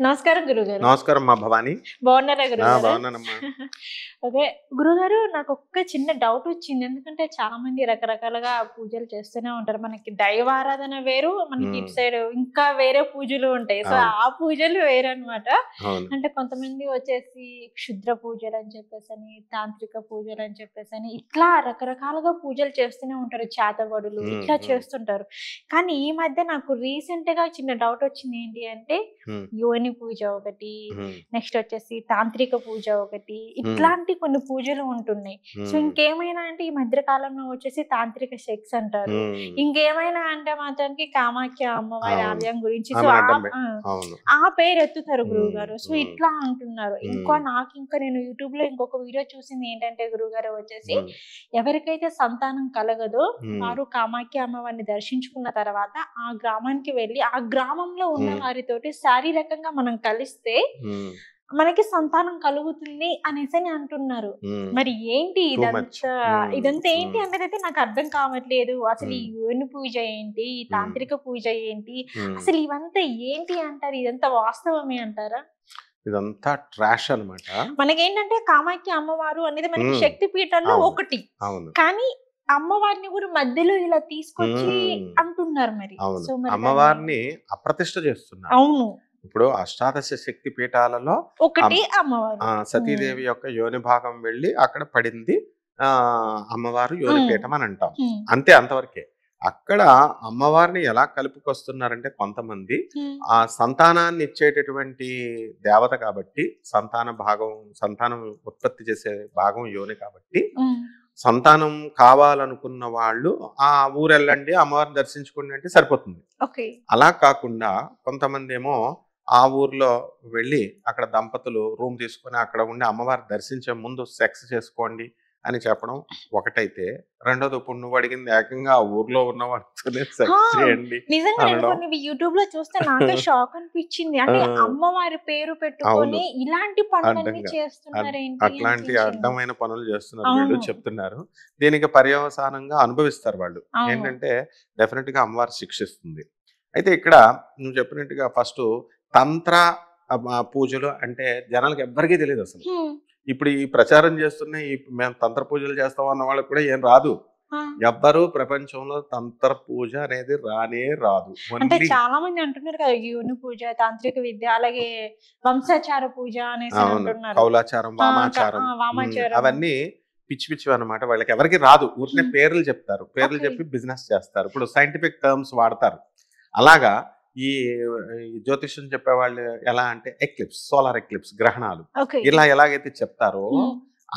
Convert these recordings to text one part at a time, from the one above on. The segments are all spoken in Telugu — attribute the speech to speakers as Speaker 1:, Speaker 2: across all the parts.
Speaker 1: నమస్కారం గురుగారు.
Speaker 2: నమస్కారం మా భవాని.
Speaker 1: బాగున్నారా గురుగారు?
Speaker 2: బాగున్నానమ్మా.
Speaker 1: ఓకే. గురుగారు నాకు ఒక్క చిన్న డౌట్ వచ్చింది. ఎందుకంటే చాలా మంది రకరకాలుగా పూజలు చేస్తూనే ఉంటారు. మనకి దైవారాధన వేరు, మనకి ఇటు సైడ్ ఇంకా వేరే పూజలు ఉంటాయి. సో ఆ పూజలు వేరనమాట. అంటే కొంతమంది వచ్చేసి క్షుద్ర పూజలు అని చెప్పేసని, తాంత్రిక పూజలు అని చెప్పేసని ఇట్లా రకరకాలుగా పూజలు చేస్తూనే ఉంటారు. చేతబడులు ఇట్లా చేస్తుంటారు. కానీ ఈ మధ్య నాకు రీసెంట్ గా చిన్న డౌట్ వచ్చింది. ఏంటి అంటే యోని పూజ ఒకటి, నెక్స్ట్ వచ్చేసి తాంత్రిక పూజ ఒకటి, ఇట్లాంటి కొన్ని పూజలు ఉంటున్నాయి. సో ఇంకేమైనా అంటే ఈ మధ్య కాలంలో వచ్చేసి తాంత్రిక సెక్స్ అంటారు, ఇంకేమైనా అంటే మాత్రానికి కామాఖ్య అమ్మవారి ఆలయం గురించి సో ఆ పేరు ఎత్తుతారు గురువు గారు. సో ఇట్లా అంటున్నారు. ఇంకా నేను యూట్యూబ్ లో ఇంకొక వీడియో చూసింది ఏంటంటే గురువు గారు వచ్చేసి ఎవరికైతే సంతానం కలగదో వారు కామాఖ్య అమ్మవారిని దర్శించుకున్న తర్వాత ఆ గ్రామానికి వెళ్ళి ఆ గ్రామంలో ఉన్న వారితోటి శారీరకంగా మనం కలిస్తే మనకి సంతానం కలుగుతుంది అనేసి అంటున్నారు. మరి ఏంటి ఇదంతా ఏంటి అనేది నాకు అర్థం కావట్లేదు. అసలు ఈ యోని పూజ ఏంటి, ఈ తాంత్రిక పూజ ఏంటి, అసలు ఇవంతా ఏంటి అంటారు? ఇదంతా వాస్తవమే అంటారా?
Speaker 2: ఇదంతా ట్రాష్ అన్నమాట.
Speaker 1: మనకేంటంటే కామాఖ్య అమ్మవారు అనేది మనకి శక్తి పీఠాల్లో ఒకటి, కానీ అమ్మవారిని కూడా మధ్యలో ఇలా తీసుకొచ్చి అంటున్నారు. మరి
Speaker 2: అమ్మవారిని అప్రతిష్ఠ చేస్తున్నారు.
Speaker 1: అవును.
Speaker 2: ఇప్పుడు అష్టాదశ శక్తి పీఠాలలో
Speaker 1: ఒకటి అమ్మవారు
Speaker 2: సతీదేవి యొక్క యోని భాగం వెళ్ళి అక్కడ పడింది అమ్మవారు యోని పీఠం అని అంటాం. అంతే, అంతవరకే. అక్కడ అమ్మవారిని ఎలా కలుపుకొస్తున్నారంటే కొంతమంది ఆ సంతానాన్ని ఇచ్చేటటువంటి దేవత కాబట్టి, సంతానం ఉత్పత్తి చేసే భాగం యోని కాబట్టి సంతానం కావాలనుకున్న వాళ్ళు ఆ ఊరు వెళ్ళండి, అమ్మవారిని దర్శించుకోండి అంటే సరిపోతుంది. అలా కాకుండా కొంతమంది ఏమో ఆ ఊర్లో వెళ్ళి అక్కడ దంపతులు రూమ్ తీసుకొని అక్కడ ఉండి అమ్మవారిని దర్శించే ముందు సెక్స్ చేసుకోండి అని చెప్పడం ఒకటైతే, రెండోది ఇప్పుడు నువ్వు అడిగింది ఏకంగా ఆ ఊర్లో ఉన్న వాళ్ళతోనే సెక్స్ చేయండి.
Speaker 1: యూట్యూబ్ లో చూస్తే నాకే షాక్ అనిపించింది. అంటే అమ్మవారి పేరు పెట్టుకొని ఇలాంటి పనులన్నీ చేస్తున్నారు.
Speaker 2: అట్లాంటి అడ్డమైన పనులు చేస్తున్నారు వీళ్ళు, చెప్తున్నారు. దీనికి పర్యవసానంగా అనుభవిస్తారు వాళ్ళు. ఏంటంటే డెఫినెట్ గా అమ్మవారు శిక్షిస్తుంది. అయితే ఇక్కడ నువ్వు చెప్పినట్టుగా ఫస్ట్ తంత్ర పూజలు అంటే జనాలకు ఎవ్వరికీ తెలియదు అసలు. ఇప్పుడు ఈ ప్రచారం చేస్తున్న మేము తంత్ర పూజలు చేస్తాం అన్న వాళ్ళకి కూడా ఏం రాదు. ఎవ్వరు ప్రపంచంలో తంత్ర పూజ అనేది రానే రాదు.
Speaker 1: అంటే చాలా మంది అంటున్నారు కదా యోని పూజ, తాంత్రిక విద్య, అలాగే వంశాచార పూజ అనేసి అంటున్నారు.
Speaker 2: కౌలాచారం, వామాచారం, అవన్నీ పిచ్చి పిచ్చివి అనమాట. వాళ్ళకి ఎవరికి రాదు. ఊరినే పేర్లు చెప్తారు, పేర్లు చెప్పి బిజినెస్ చేస్తారు. ఇప్పుడు సైంటిఫిక్ టర్మ్స్ వాడతారు. అలాగా ఈ జ్యోతిష్యం చెప్పేవాళ్ళు ఎలా అంటే ఎక్లిప్స్, సోలార్ ఎక్లిప్స్, గ్రహణాలు ఇలా ఎలాగైతే చెప్తారో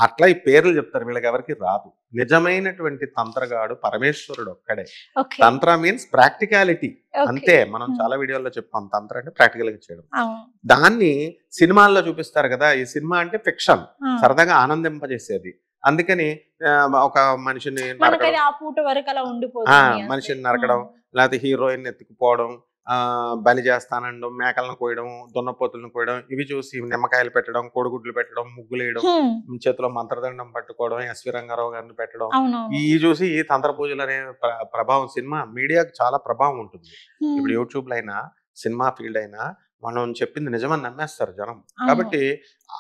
Speaker 2: అట్లా ఈ పేర్లు చెప్తారు. వీళ్ళకి ఎవరికి రాదు. నిజమైనటువంటి తంత్రగాడు పరమేశ్వరుడు ఒక్కడే. తంత్ర మీన్స్ ప్రాక్టికాలిటీ అంతే. మనం చాలా వీడియోల్లో చెప్తాం తంత్ర అంటే ప్రాక్టికల్ గా చేయడం. దాన్ని సినిమాల్లో చూపిస్తారు కదా. ఈ సినిమా అంటే ఫిక్షన్, సరదాగా ఆనందింపజేసేది. అందుకని ఒక మనిషిని నరకడం, లేకపోతే హీరోయిన్ ఎత్తుకుపోవడం, బలి చేస్తానండం, మేకలను కోయడం, దున్నపోతులను కోయడం, ఇవి చూసి నిమ్మకాయలు పెట్టడం, కోడిగుడ్లు పెట్టడం, ముగ్గులేయడం, చేతిలో మంత్రదండం పట్టుకోవడం, ఎస్వి రంగారావు గారిని పెట్టడం, ఇవి చూసి ఈ తంత్ర పూజలు అనే ప్రభావం సినిమా మీడియాకి చాలా ప్రభావం ఉంటుంది. ఇప్పుడు యూట్యూబ్ లో అయినా సినిమా ఫీల్డ్ అయినా మనం చెప్పింది నిజమని నమ్మేస్తారు జనం. కాబట్టి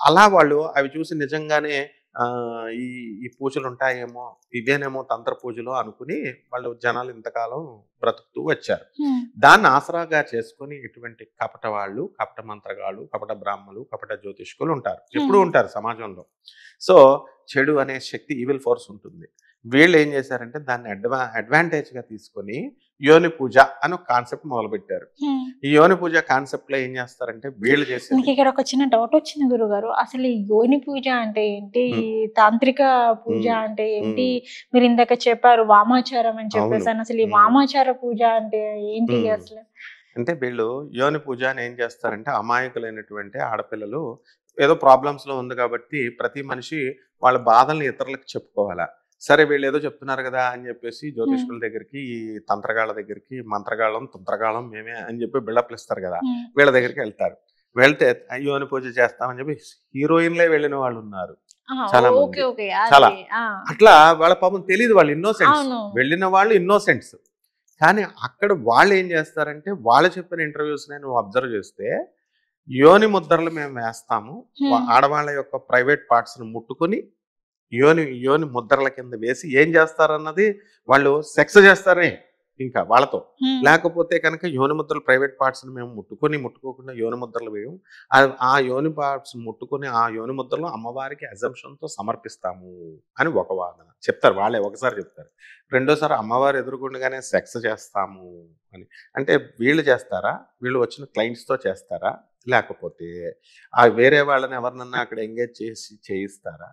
Speaker 2: అలా వాళ్ళు అవి చూసి నిజంగానే ఈ పూజలు ఉంటాయేమో, ఇవేనేమో తంత్ర పూజలు అనుకుని వాళ్ళు జనాలు ఇంతకాలం బ్రతుకుతూ వచ్చారు. దాన్ని ఆసరాగా చేసుకుని ఇటువంటి కపట వాళ్ళు, కపట మంత్రగాళ్ళు, కపట బ్రాహ్మలు, కపట జ్యోతిష్కులు ఉంటారు, ఎప్పుడు ఉంటారు సమాజంలో. సో చెడు అనే శక్తి, ఈవిల్ ఫోర్స్ ఉంటుంది. వీళ్ళు ఏం చేశారంటే దాన్ని అడ్వాంటేజ్ గా తీసుకొని యోని పూజ అని ఒక కాన్సెప్ట్ మొదలు పెట్టారు. ఈ యోని పూజ కాన్సెప్ట్ లో ఏం చేస్తారంటే వీళ్ళు చేసి
Speaker 1: ఇక్కడ ఒక చిన్న డౌట్ వచ్చింది గురుగారు. అసలు ఈ యోని పూజ అంటే ఏంటి, తాంత్రిక పూజ అంటే ఏంటి? మీరు ఇందాక చెప్పారు వామాచారం అని చెప్పేసి. అసలు ఈ వామాచార పూజ అంటే ఏంటి అసలు?
Speaker 2: అంటే వీళ్ళు యోని పూజ అని ఏం చేస్తారంటే అమాయకులైనటువంటి ఆడపిల్లలు ఏదో ప్రాబ్లమ్స్ లో ఉంది కాబట్టి ప్రతి మనిషి వాళ్ళ బాధల్ని ఇతరులకు చెప్పుకోవాలా. సరే వీళ్ళు ఏదో చెప్తున్నారు కదా అని చెప్పేసి జ్యోతిష్కుల దగ్గరికి, ఈ తంత్రగాళ్ళ దగ్గరికి, మంత్రగాళ్ళం తంత్రగాళ్ళం మేమే అని చెప్పి బిల్డప్లు ఇస్తారు కదా, వీళ్ళ దగ్గరికి వెళ్తారు. వెళ్తే యోని పూజ చేస్తామని చెప్పి హీరోయిన్లే వెళ్ళిన వాళ్ళు ఉన్నారు చాలా మంది. చాలా అట్లా వాళ్ళ పాపం తెలియదు, వాళ్ళు ఇన్నోసెంట్స్. వెళ్ళిన వాళ్ళు ఇన్నోసెంట్స్. కానీ అక్కడ వాళ్ళు ఏం చేస్తారంటే వాళ్ళు చెప్పిన ఇంటర్వ్యూస్ నేను అబ్జర్వ్ చేస్తే యోని ముద్రలు మేము వేస్తాము. ఆడవాళ్ళ యొక్క ప్రైవేట్ పార్ట్స్ ని ముట్టుకొని యోని ముద్రల కింద వేసి ఏం చేస్తారన్నది వాళ్ళు సెక్స్ చేస్తారే ఇంకా వాళ్ళతో. లేకపోతే కనుక యోని ముద్రలు ప్రైవేట్ పార్ట్స్ ని మేము ముట్టుకోకుండా యోని ముద్రలు వేయం. ఆ యోని పార్ట్స్ ముట్టుకొని ఆ యోని ముద్రలు అమ్మవారికి అజంప్షన్ తో సమర్పిస్తాము అని ఒక వాదన చెప్తారు. వాళ్ళే ఒకసారి చెప్తారు. రెండోసారి అమ్మవారు ఎదుర్కొండగానే సెక్స్ చేస్తాము అని. అంటే వీళ్ళు చేస్తారా, వీళ్ళు వచ్చిన క్లయింట్స్ తో చేస్తారా, లేకపోతే ఆ వేరే వాళ్ళని ఎవరినన్నా అక్కడ ఎంగేజ్ చేసి చేయిస్తారా?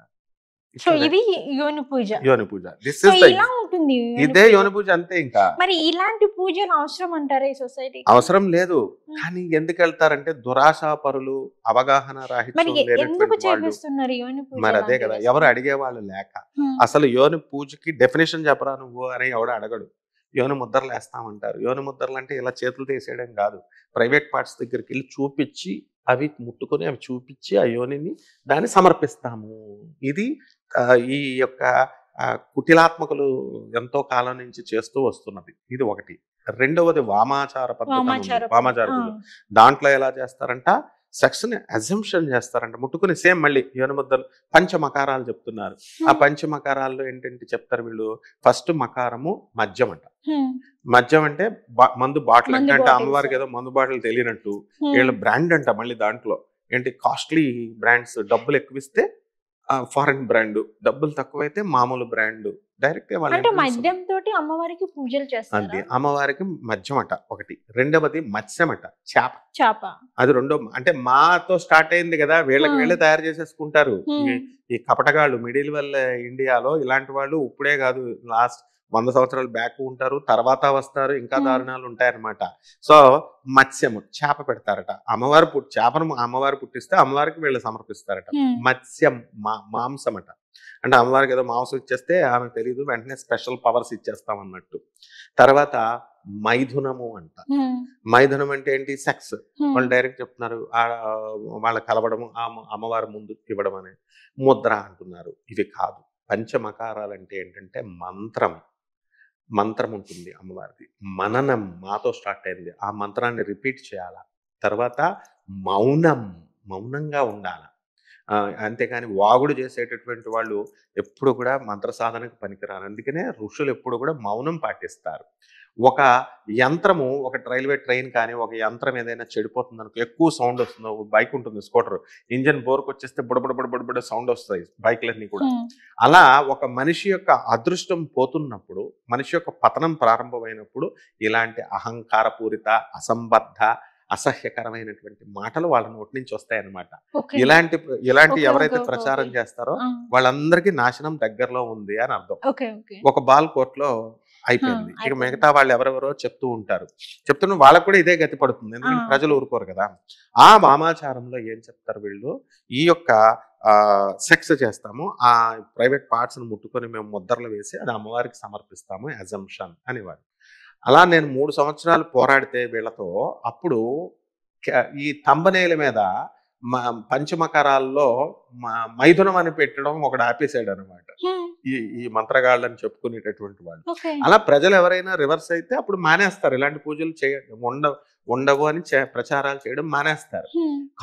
Speaker 1: సో ఇది యోని పూజ.
Speaker 2: యోని పూజ
Speaker 1: సో ఇలా ఉంటుంది
Speaker 2: ఇదే యోని పూజ అంతే. ఇంకా
Speaker 1: మరి ఇలాంటి పూజలు అవసరం అంటారా ఈ సొసైటీ?
Speaker 2: అవసరం లేదు. కానీ ఎందుకు వెళ్తారంటే దురాశాపరులు, అవగాహన రాహిత్యం
Speaker 1: ఎందుకు చేపిస్తున్నారు యోని పూజ?
Speaker 2: మరి అదే కదా, ఎవరు అడిగేవాళ్ళు లేక. అసలు యోని పూజకి డెఫినేషన్ చెప్పరా నువ్వు అని ఎవడు అడగడు. యోని ముద్రలు వేస్తామంటారు. యోని ముద్రలు అంటే ఇలా చేతులు తీసేయడం కాదు, ప్రైవేట్ పార్ట్స్ దగ్గరికి వెళ్ళి చూపించి అవి ముట్టుకొని అవి చూపించి ఆ యోనిని దాన్ని సమర్పిస్తాము. ఇది ఈ యొక్క కుటిలాత్మకులు ఎంతో కాలం నుంచి చేస్తూ వస్తున్నది. ఇది ఒకటి. రెండవది వామాచార పద్ధతి. వామాచార పూజ దాంట్లో ఎలా చేస్తారంట, సెక్స్ ని అజంప్షన్ చేస్తారంట ముట్టుకుని. సేమ్ మళ్ళీ యోని ముద్రలు పంచమకారాలు చెప్తున్నారు. ఆ పంచమకారాల్లో ఏంటంటే చెప్తారు వీళ్ళు, ఫస్ట్ మకారము మద్యం అంట. మద్యం అంటే మందు బాటిల్ అంటే అమ్మవారికి ఏదో మందు బాటిల్ తెలియనట్టు వీళ్ళ బ్రాండ్ అంట. మళ్ళీ దాంట్లో ఏంటి, కాస్ట్లీ బ్రాండ్స్, డబ్బులు ఎక్కువిస్తే ఫారెన్ బ్రాండ్, డబ్బులు తక్కువైతే మామూలు బ్రాండ్. డైరెక్ట్
Speaker 1: మద్యం తోటి అమ్మవారికి పూజలు చేస్తారు.
Speaker 2: అది అమ్మవారికి మద్యం అట ఒకటి. రెండవది మత్స్యం అట, చేప. అది రెండో. అంటే మాతో స్టార్ట్ అయింది కదా, వీళ్ళకి వీళ్ళే తయారు చేసేసుకుంటారు ఈ కపటగాళ్ళు. మిడిల్ ఇండియాలో ఇలాంటి వాళ్ళు ఇప్పుడే కాదు, లాస్ట్ 100 సంవత్సరాలు బ్యాక్ ఉంటారు, తర్వాత వస్తారు, ఇంకా దారుణాలు ఉంటాయన్నమాట. సో మత్స్యము, చేప పెడతారట. చేపను అమ్మవారు పుట్టిస్తే అమ్మవారికి వీళ్ళు సమర్పిస్తారట. మత్స్యం మాంసం అట. అంటే అమ్మవారికి ఏదో మాంసం ఇచ్చేస్తే ఆమెకు తెలియదు, వెంటనే స్పెషల్ పవర్స్ ఇచ్చేస్తాం అన్నట్టు. తర్వాత మైథునము అంట. మైథునం అంటే ఏంటి, సెక్స్. వాళ్ళు డైరెక్ట్ చెప్తున్నారు, వాళ్ళ కలవడము, అమ్మవారి ముందు ఇవ్వడం అనే ముద్ర అంటున్నారు. ఇవి కాదు. పంచమకారాలు అంటే ఏంటంటే మంత్రం ఉంటుంది అమ్మవారిది. మననం మాతో స్టార్ట్ అయింది, ఆ మంత్రాన్ని రిపీట్ చేయాల. తర్వాత మౌనంగా ఉండాల. అంతేకాని వాగుడు చేసేటటువంటి వాళ్ళు ఎప్పుడు కూడా మంత్ర సాధనకు పనికిరారు. అందుకనే ఋషులు ఎప్పుడు కూడా మౌనం పాటిస్తారు. ఒక యంత్రము, ఒక రైల్వే ట్రైన్ కానీ ఒక యంత్రం ఏదైనా చెడిపోతుంది అనుకో, ఎక్కువ సౌండ్ వస్తుంది. బైక్ ఉంటుంది, స్కూటర్ ఇంజన్ బోర్కు వచ్చేస్తే బుడబుడ సౌండ్ వస్తాయి బైక్లన్నీ కూడా. అలా ఒక మనిషి యొక్క అదృష్టం పోతున్నప్పుడు, మనిషి యొక్క పతనం ప్రారంభమైనప్పుడు ఇలాంటి అహంకారపూరిత, అసంబద్ధ, అసహ్యకరమైనటువంటి మాటలు వాళ్ళ నోటి నుంచి వస్తాయన్నమాట. ఇలాంటి ఎవరైతే ప్రచారం చేస్తారో వాళ్ళందరికీ నాశనం దగ్గరలో ఉంది అని అర్థం. ఒక బాల్ కోర్టులో అయిపోయింది. ఇక మిగతా వాళ్ళు ఎవరెవరో చెప్తూ ఉంటారు. చెప్తున్న వాళ్ళకు కూడా ఇదే గతి పడుతుంది, ఎందుకంటే ప్రజలు ఊరుకోరు కదా. ఆ వామాచారంలో ఏం చెప్తారు వీళ్ళు, ఈ యొక్క సెక్స్ చేస్తాము, ఆ ప్రైవేట్ పార్ట్స్ ని ముట్టుకొని మేము ముద్రలు వేసి అది అమ్మవారికి సమర్పిస్తాము, అజంప్షన్ అనేవారు. అలా నేను 3 సంవత్సరాలు పోరాడితే వీళ్ళతో, అప్పుడు ఈ తంబనేల మీద పంచమకరాల్లో మైథునం అని పెట్టడం ఒకటి ఆపేసాడు అనమాట, ఈ మంత్రగాళ్ళని చెప్పుకునేటటువంటి వాళ్ళు. అలా ప్రజలు ఎవరైనా రివర్స్ అయితే అప్పుడు మానేస్తారు, ఇలాంటి పూజలు ఉండవు అని ప్రచారాలు చేయడం మానేస్తారు.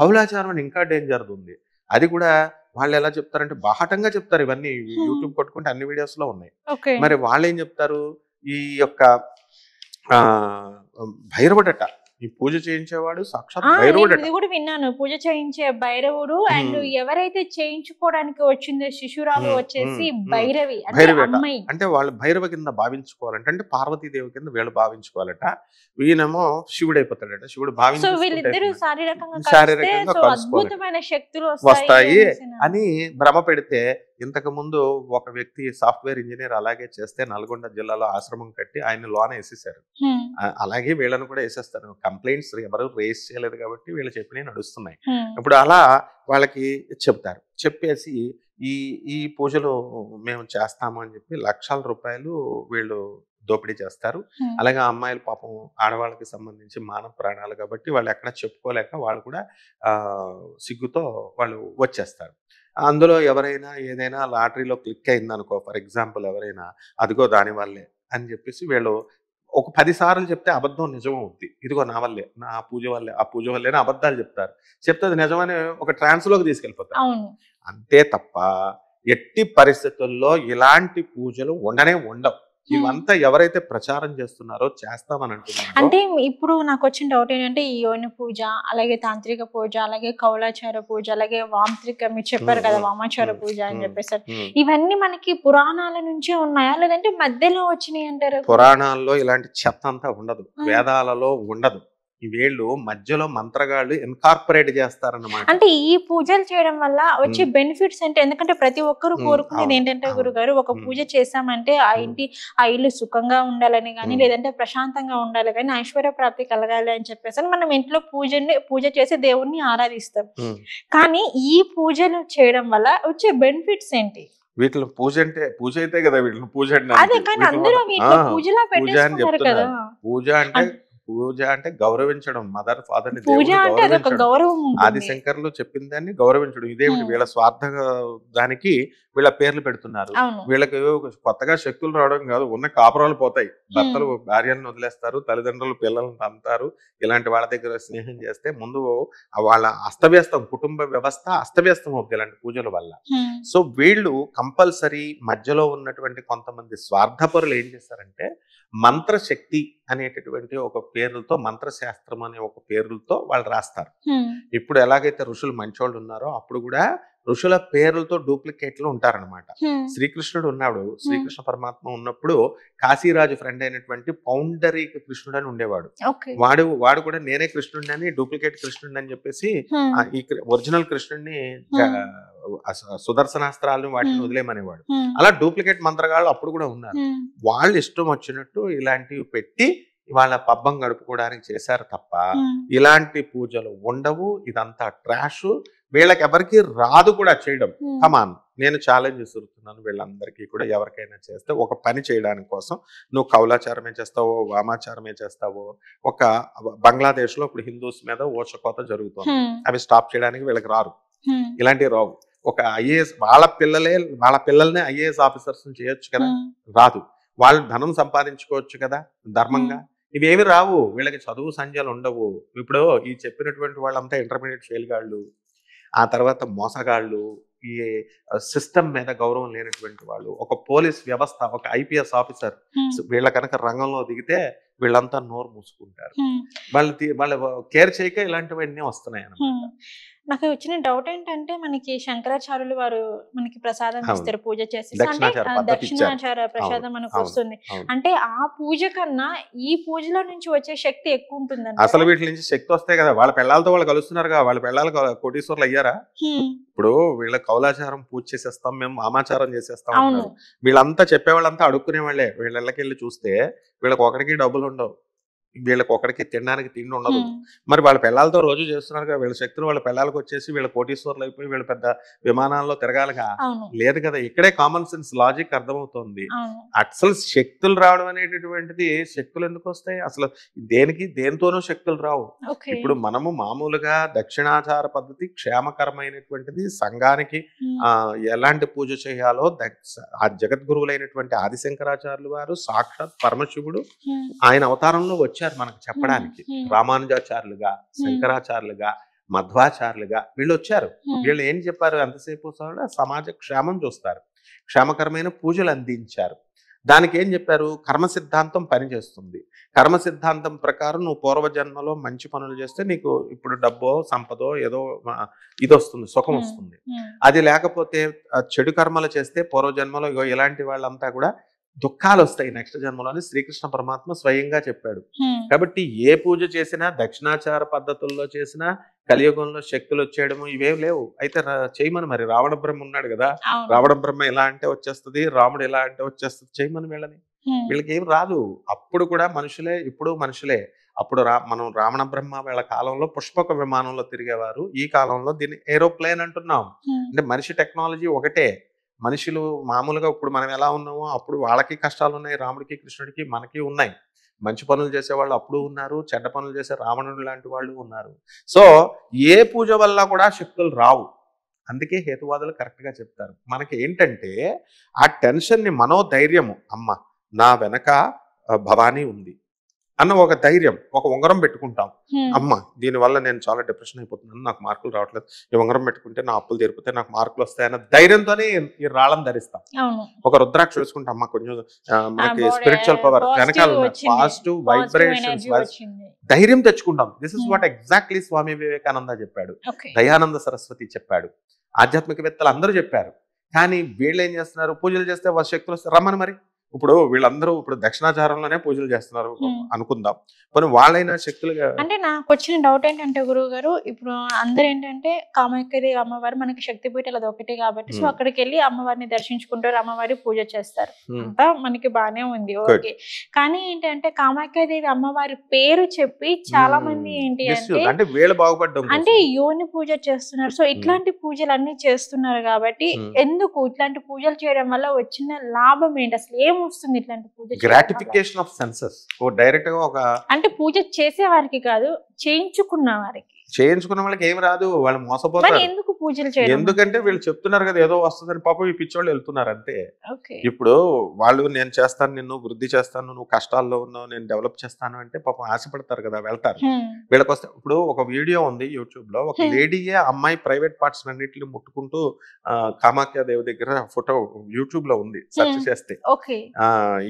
Speaker 2: కౌలాచారం అని ఇంకా డేంజర్ ఉంది. అది కూడా వాళ్ళు ఎలా చెప్తారంటే బాహటంగా చెప్తారు. ఇవన్నీ యూట్యూబ్ కొట్టుకుంటే అన్ని వీడియోస్ లో ఉన్నాయి. మరి వాళ్ళు ఏం చెప్తారు, ఈ యొక్క భైరవుడట, ఈ పూజ చేయించేవాడు సాక్షాత్ భైరవుడు.
Speaker 1: ఇది కూడా విన్నాను, పూజ చేయించే భైరవుడు. అండ్ ఎవరైతే చేయించుకోవడానికి వచ్చిందో శిశురాలు వచ్చేసి భైరవి
Speaker 2: అంటే వాళ్ళు భైరవ కింద భావించుకోవాలంటే, అంటే పార్వతీదేవి కింద వీళ్ళు భావించుకోవాలట. ఈయనేమో శివుడు అయిపోతాడట. శివుడు
Speaker 1: వీళ్ళిద్దరు
Speaker 2: శారీరకంగా
Speaker 1: అద్భుతమైన శక్తులు
Speaker 2: వస్తాయి అని భ్రమ పెడితే, ఇంతకు ముందు ఒక వ్యక్తి సాఫ్ట్వేర్ ఇంజనీర్ అలాగే చేస్తే నల్గొండ జిల్లాలో ఆశ్రమం కట్టి ఆయన లోన వేసేసారు. అలాగే వీళ్ళని కూడా వేసేస్తారు. కంప్లైంట్స్ ఎవరు రేస్ చేయలేదు కాబట్టి వీళ్ళు చెప్పినవి నడుస్తున్నాయి. ఇప్పుడు అలా వాళ్ళకి చెప్తారు. చెప్పేసి ఈ పూజలు మేము చేస్తాము అని చెప్పి లక్షల రూపాయలు వీళ్ళు దోపిడీ చేస్తారు. అలాగే అమ్మాయిలు పాపం ఆడవాళ్ళకి సంబంధించి మానవ ప్రాణాలు కాబట్టి వాళ్ళు ఎక్కడ చెప్పుకోలేక వాళ్ళు కూడా సిగ్గుతో వాళ్ళు వచ్చేస్తారు. అందులో ఎవరైనా ఏదైనా లాటరీలో క్లిక్ అయింది అనుకో, ఫర్ ఎగ్జాంపుల్ ఎవరైనా, అదిగో దాని వల్లే అని చెప్పేసి వీళ్ళు ఒక 10 సార్లు చెప్తే అబద్ధం నిజం అవుద్ది. ఇదిగో నా వల్లే, నా పూజ వల్లే, ఆ పూజ వల్లేనే అబద్ధాలు చెప్తారు. చెప్తే అది నిజమని ఒక ట్రాన్స్‌లోకి తీసుకెళ్ళిపోతారు.
Speaker 1: అవును.
Speaker 2: అంతే తప్ప ఎట్టి పరిస్థితుల్లో ఇలాంటి పూజలు ఉండనే ఉండవు. ఇవంతా ఎవరైతే ప్రచారం చేస్తున్నారో, చేస్తామని అంటున్నారో
Speaker 1: అంటే ఇప్పుడు నాకొచ్చిన డౌట్ ఏంటంటే, ఈ యోని పూజ, అలాగే తాంత్రిక పూజ, అలాగే కౌలాచార పూజ, అలాగే వాంత్రిక మీరు చెప్పారు కదా! వామాచార పూజ అని చెప్పేసి. ఇవన్నీ మనకి పురాణాల నుంచే ఉన్నాయా? లేదంటే మధ్యలో వచ్చినాయి అంటారా?
Speaker 2: పురాణాల్లో ఇలాంటి చెత్త అంతా ఉండదు. వేదాలలో ఉండదు. వీళ్ళు మధ్యలో మంత్రగాళ్ళు ఇన్కార్పొరేట్ చేస్తారన్నమాట.
Speaker 1: అంటే ఈ పూజలు చేయడం వల్ల వచ్చే బెనిఫిట్స్ అంటే, ఎందుకంటే ప్రతి ఒక్కరు కోరుకునేది ఏంటంటే గురుగారు, ఒక పూజ చేశామంటే ఆ ఇల్లు సుఖంగా ఉండాలని గానీ, లేదంటే ప్రశాంతంగా ఉండాలి గానీ, ఐశ్వర్య ప్రాప్తి కలగాలి అని చెప్పేసి మనం ఇంట్లో పూజ చేసి దేవుణ్ణి ఆరాధిస్తాం. కానీ ఈ పూజలు చేయడం వల్ల వచ్చే బెనిఫిట్స్ ఏంటి?
Speaker 2: వీటిని పూజ అయితే కదా వీటిని పూజ
Speaker 1: అదే, కానీ అందరూ వీటిని పూజలా పెట్టేసుకున్నారు కదా.
Speaker 2: పూజ అంటే గౌరవించడం, మదర్ ఫాదర్ ని
Speaker 1: పూజ అంటే అదొక గౌరవం.
Speaker 2: ఆదిశంకర్లు చెప్పిన దాన్ని గౌరవించడం. ఇదేమిటి వీళ్ళ స్వార్థ దానికి వీళ్ళ పేర్లు పెడుతున్నారు. వీళ్ళకి కొత్తగా శక్తులు రావడం కాదు, ఉన్న కాపురాలు పోతాయి. భర్తలు భార్యలను వదిలేస్తారు, తల్లిదండ్రులు పిల్లలను తంతారు. ఇలాంటి వాళ్ళ దగ్గర స్నేహం చేస్తే ముందు వాళ్ళ అస్తవ్యస్తం, కుటుంబ వ్యవస్థ అస్తవ్యస్తం అవుతుంది ఇలాంటి పూజల వల్ల. సో వీళ్ళు కంపల్సరీ మధ్యలో ఉన్నటువంటి కొంతమంది స్వార్థపరులు ఏం చేస్తారంటే, మంత్రశక్తి అనేటటువంటి ఒక పేరులతో, మంత్రశాస్త్రం అనే ఒక పేరులతో వాళ్ళు రాస్తారు. ఇప్పుడు ఎలాగైతే ఋషులు మంచోళ్ళు ఉన్నారో అప్పుడు కూడా ఋషుల పేర్లతో డూప్లికేట్లు ఉంటారనమాట. శ్రీకృష్ణుడు ఉన్నాడు, శ్రీకృష్ణ పరమాత్మ ఉన్నప్పుడు కాశీరాజు ఫ్రెండ్ అయినటువంటి పౌండరీక కృష్ణుడు అని ఉండేవాడు. వాడు కూడా నేనే కృష్ణుడిని అని, డూప్లికేట్ కృష్ణుడిని అని చెప్పేసి ఈ ఒరిజినల్ కృష్ణుడిని సుదర్శనాస్త్రాలను వాటిని వదిలేమనేవాడు. అలా డూప్లికేట్ మంత్రగాళ్ళు అప్పుడు కూడా ఉన్నారు. వాళ్ళు ఇష్టం వచ్చినట్టు ఇలాంటివి పెట్టి వాళ్ళ పబ్బం గడుపుకోవడానికి చేశారు తప్ప ఇలాంటి పూజలు ఉండవు. ఇదంతా ట్రాష్. వీళ్ళకి ఎవరికి రాదు కూడా చేయడం. కమాన్, నేను ఛాలెంజ్ చేస్తున్నాను వీళ్ళందరికీ కూడా, ఎవరికైనా చేస్తే ఒక పని చేయడానికి కోసం నువ్వు కౌలాచారమే చేస్తావో, వామాచారమే చేస్తావో, ఒక బంగ్లాదేశ్ లో ఇప్పుడు హిందూస్ మీద ఓచకోత జరుగుతుంది. అవి స్టాప్ చేయడానికి వీళ్ళకి రారు, ఇలాంటివి రావు. ఒక ఐఏఎస్ వాళ్ళ పిల్లల్నే ఐఏఎస్ ఆఫీసర్స్ చేయొచ్చు కదా, రాదు. వాళ్ళు ధనం సంపాదించుకోవచ్చు కదా ధర్మంగా. ఇవేమి రావు. వీళ్ళకి చదువు సంధ్యలు ఉండవు. ఇప్పుడు ఈ చెప్పినటువంటి వాళ్ళంతా ఇంటర్మీడియట్ ఫెయిల్ గాళ్ళు, ఆ తర్వాత మోసగాళ్ళు, ఈ సిస్టమ్ మీద గౌరవం లేనటువంటి వాళ్ళు, ఒక పోలీస్ వ్యవస్థ, ఒక ఐపీఎస్ ఆఫీసర్ వీళ్ళ కనుక రంగంలో దిగితే వీళ్ళంతా నోరు మూసుకుంటారు. వాళ్ళు కేర్ చేయక ఇలాంటివన్నీ వస్తున్నాయి అన్నమాట.
Speaker 1: నాకు వచ్చిన డౌట్ ఏంటంటే, మనకి శంకరాచార్యులు వారు మనకి ప్రసాదం ఇస్తారు పూజ చేసి, దక్షిణాచార ప్రసాదం మనకు వస్తుంది. అంటే ఆ పూజ కన్నా ఈ పూజలో నుంచి వచ్చే శక్తి ఎక్కువ ఉంటుంది.
Speaker 2: అసలు వీటి నుంచి శక్తి వస్తాయి కదా, వాళ్ళ పిల్లలతో వాళ్ళు కలుస్తున్నారు కదా, వాళ్ళ పిల్లలు కోటీశ్వర్లు అయ్యారా? ఇప్పుడు వీళ్ళ కౌలాచారం పూజ చేసేస్తాం, మేము వామాచారం చేసేస్తాం. వీళ్ళంతా చెప్పేవాళ్ళంతా అడుక్కునే వాళ్ళే. వీళ్ళకి వెళ్ళి చూస్తే వీళ్ళకి ఒకరికి డబ్బులు ఉండవు, వీళ్ళకి ఒకరికి తినడానికి తిండి ఉండదు. మరి వాళ్ళ పిల్లలతో రోజు చేస్తున్నారు కదా, వీళ్ళ శక్తులు వాళ్ళ పిల్లలకు వచ్చేసి వీళ్ళ కోటీశ్వర్లు అయిపోయి వీళ్ళ పెద్ద విమానాల్లో తిరగాలిగా, లేదు కదా. ఇక్కడే కామన్ సెన్స్ లాజిక్ అర్థమవుతుంది. అసలు శక్తులు రావడం అనేటటువంటిది, శక్తులు ఎందుకు వస్తాయి అసలు? దేనితోనూ శక్తులు రావు. ఇప్పుడు మనము మామూలుగా దక్షిణాచార పద్ధతి క్షేమకరమైనటువంటిది. సంఘానికి ఎలాంటి పూజ చేయాలో ఆ జగద్గురువులైనటువంటి ఆదిశంకరాచార్యులు వారు సాక్షాత్ పరమశివుడు ఆయన అవతారంలో వచ్చారు మనకు చెప్పడానికి. రామానుజాచార్యులుగా, శంకరాచార్యులుగా, మధ్వాచార్యులుగా వీళ్ళు వచ్చారు. వీళ్ళు ఏం చెప్పారు? ఎంతసేపు సమాజ క్షేమం చూస్తారు, క్షేమకరమైన పూజలు అందించారు. దానికి ఏం చెప్పారు? కర్మ సిద్ధాంతం పనిచేస్తుంది. కర్మ సిద్ధాంతం ప్రకారం నువ్వు పూర్వజన్మలో మంచి పనులు చేస్తే నీకు ఇప్పుడు డబ్బో సంపదో ఏదో ఇది వస్తుంది, సుఖం వస్తుంది. అది లేకపోతే చెడు కర్మలు చేస్తే పూర్వజన్మలో ఇలాంటి వాళ్ళంతా కూడా దుఃఖాలు వస్తాయి నెక్స్ట్ జన్మలో అని శ్రీకృష్ణ పరమాత్మ స్వయంగా చెప్పాడు. కాబట్టి ఏ పూజ చేసినా, దక్షిణాచార పద్ధతుల్లో చేసినా కలియుగంలో శక్తులు వచ్చేయడము ఇవేం లేవు. అయితే చేయమని, మరి రావణ బ్రహ్మ ఉన్నాడు కదా, రావణ బ్రహ్మ ఇలా అంటే వచ్చేస్తుంది, రాముడు ఇలా అంటే వచ్చేస్తుంది, చేయమని వీళ్ళని. వీళ్ళకి ఏం రాదు. అప్పుడు కూడా మనుషులే, ఇప్పుడు మనుషులే. అప్పుడు మనం రావణ బ్రహ్మ వీళ్ళ కాలంలో పుష్పక విమానంలో తిరిగేవారు, ఈ కాలంలో దీన్ని ఏరోప్లేన్ అంటున్నాం. అంటే మనిషి టెక్నాలజీ ఒకటే. మనుషులు మామూలుగా ఇప్పుడు మనం ఎలా ఉన్నామో అప్పుడు వాళ్ళకి కష్టాలు ఉన్నాయి, రాముడికి కృష్ణుడికి మనకి ఉన్నాయి. మంచి పనులు చేసేవాళ్ళు అప్పుడు ఉన్నారు, చెడ్డ పనులు చేసే రావణుడు లాంటి వాళ్ళు ఉన్నారు. సో ఏ పూజ వల్ల కూడా శక్తులు రావు. అందుకే హేతువాదులు కరెక్ట్గా చెప్తారు. మనకి ఏంటంటే ఆ టెన్షన్ని మనోధైర్యము, అమ్మ నా వెనక భవానీ ఉంది అన్న ఒక ధైర్యం, ఒక ఉంగరం పెట్టుకుంటాం. అమ్మ దీనివల్ల నేను చాలా డిప్రెషన్ అయిపోతున్నాను, నాకు మార్కులు రావట్లేదు, ఈ ఉంగరం పెట్టుకుంటే నా అప్పులు తీరిపోతే నాకు మార్కులు వస్తాయన్న ధైర్యంతోనే ఈ రాళ్ళని ధరిస్తాం. ఒక రుద్రాక్ష వేసుకుంటే అమ్మ కొంచెం మనకి స్పిరిచువల్ పవర్ వెనకాల పాజిటివ్ వైబ్రేషన్స్ ధైర్యం తెచ్చుకుంటాం. This is what exactly Swami Vivekananda చెప్పాడు, దయానంద సరస్వతి చెప్పాడు, ఆధ్యాత్మికవేత్తలు అందరూ చెప్పారు. కానీ వీళ్ళు ఏం చేస్తున్నారు, పూజలు చేస్తే వాళ్ళ శక్తులు వస్తే రమ్మని మరి. ఇప్పుడు వీళ్ళందరూ ఇప్పుడు దక్షిణాచారంలోనే పూజలు చేస్తున్నారు అనుకుందాం, మరి వాళ్ళైనా శక్తులుగా.
Speaker 1: అంటే నాకు వచ్చిన డౌట్ ఏంటంటే గురువు గారు, ఇప్పుడు అందరు ఏంటంటే కామాఖ్యదేవి అమ్మవారు మనకి శక్తిపీఠాలు అది ఒకటి కాబట్టి సో అక్కడికి వెళ్ళి అమ్మవారిని దర్శించుకుంటారు, అమ్మవారి పూజ చేస్తారు, అంతా మనకి బానే ఉంది, ఓకే. కానీ ఏంటంటే కామాఖ్యదేవి అమ్మవారి పేరు చెప్పి చాలా మంది ఏంటి
Speaker 2: అంటే వీళ్ళు బాగుపడ్డం
Speaker 1: అంటే యోని పూజ చేస్తున్నారు. సో ఇట్లాంటి పూజలు అన్ని చేస్తున్నారు కాబట్టి ఎందుకు ఇట్లాంటి పూజలు చేయడం వల్ల వచ్చిన లాభం ఏంటి, అసలు ఏం వస్తుంది ఇట్లాంటి పూజ?
Speaker 2: Gratification of senses. డైరెక్ట్ గా ఒక
Speaker 1: అంటే పూజ చేసే వారికి కాదు, చేయించుకున్న వారికి.
Speaker 2: చేయించుకున్న వాళ్ళకి ఏం రాదు, వాళ్ళు మోసపోతారు.
Speaker 1: ఎందుకు పూజలు చేయడం?
Speaker 2: ఎందుకంటే వీళ్ళు చెప్తున్నారు కదా ఏదో వస్తుందని, పాపం ఈ పిచ్చోళ్ళు వెళ్తున్నారు అంతే. ఇప్పుడు వాళ్ళు నేను చేస్తాను, నిన్ను వృద్ధి చేస్తాను, నువ్వు కష్టాల్లో ఉన్నావు, నేను డెవలప్ చేస్తాను అంటే పాపం ఆశపడతారు కదా, వెళ్తారు. వీళ్ళకి వస్తే ఇప్పుడు ఒక వీడియో ఉంది యూట్యూబ్ లో, ఒక లేడీయే అమ్మాయి ప్రైవేట్ పార్ట్స్ అన్నిటిని ముట్టుకుంటూ కామాఖ్య దేవి దగ్గర ఫోటో యూట్యూబ్ లో ఉంది, సెర్చ్ చేస్తే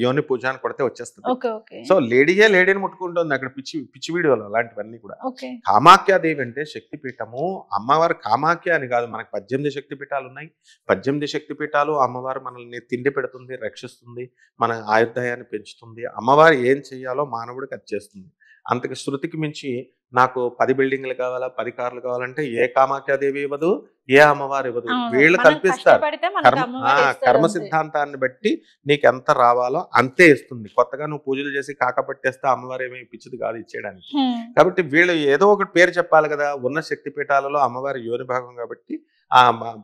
Speaker 2: యోని పూజ అని కొడితే వచ్చేస్తుంది. సో లేడీయే లేడీని ముట్టుకుంటుంది అక్కడ, పిచ్చి పిచ్చి వీడియోలు అలాంటివన్నీ కూడా. కామాఖ్య దేవి అంటే శక్తిపీఠము, అమ్మవారు కామాఖ్య అని కాదు, మనకు 18 శక్తిపీఠాలు ఉన్నాయి. 18 శక్తిపీఠాలు అమ్మవారు మనల్ని తిండి పెడుతుంది, రక్షిస్తుంది, మన ఆయుర్దాయాన్ని పెంచుతుంది. అమ్మవారు ఏం చెయ్యాలో మానవుడికి అది చేస్తుంది. అంతకు శృతికి మించి నాకు 10 బిల్డింగ్లు కావాలా, 10 కార్లు కావాలంటే ఏ కామాఖ్యాదేవి ఇవ్వదు, ఏ అమ్మవారు ఇవ్వదు, వీళ్ళు కల్పిస్తారు. కర్మ సిద్ధాంతాన్ని బట్టి నీకు ఎంత రావాలో అంతే ఇస్తుంది. కొత్తగా నువ్వు పూజలు చేసి కాకపట్టేస్తే అమ్మవారు ఏమీ పిచ్చిది కాదు ఇచ్చేయడానికి. కాబట్టి వీళ్ళు ఏదో ఒకటి పేరు చెప్పాలి కదా. ఉన్న శక్తి పీఠాలలో అమ్మవారి యోని భాగం కాబట్టి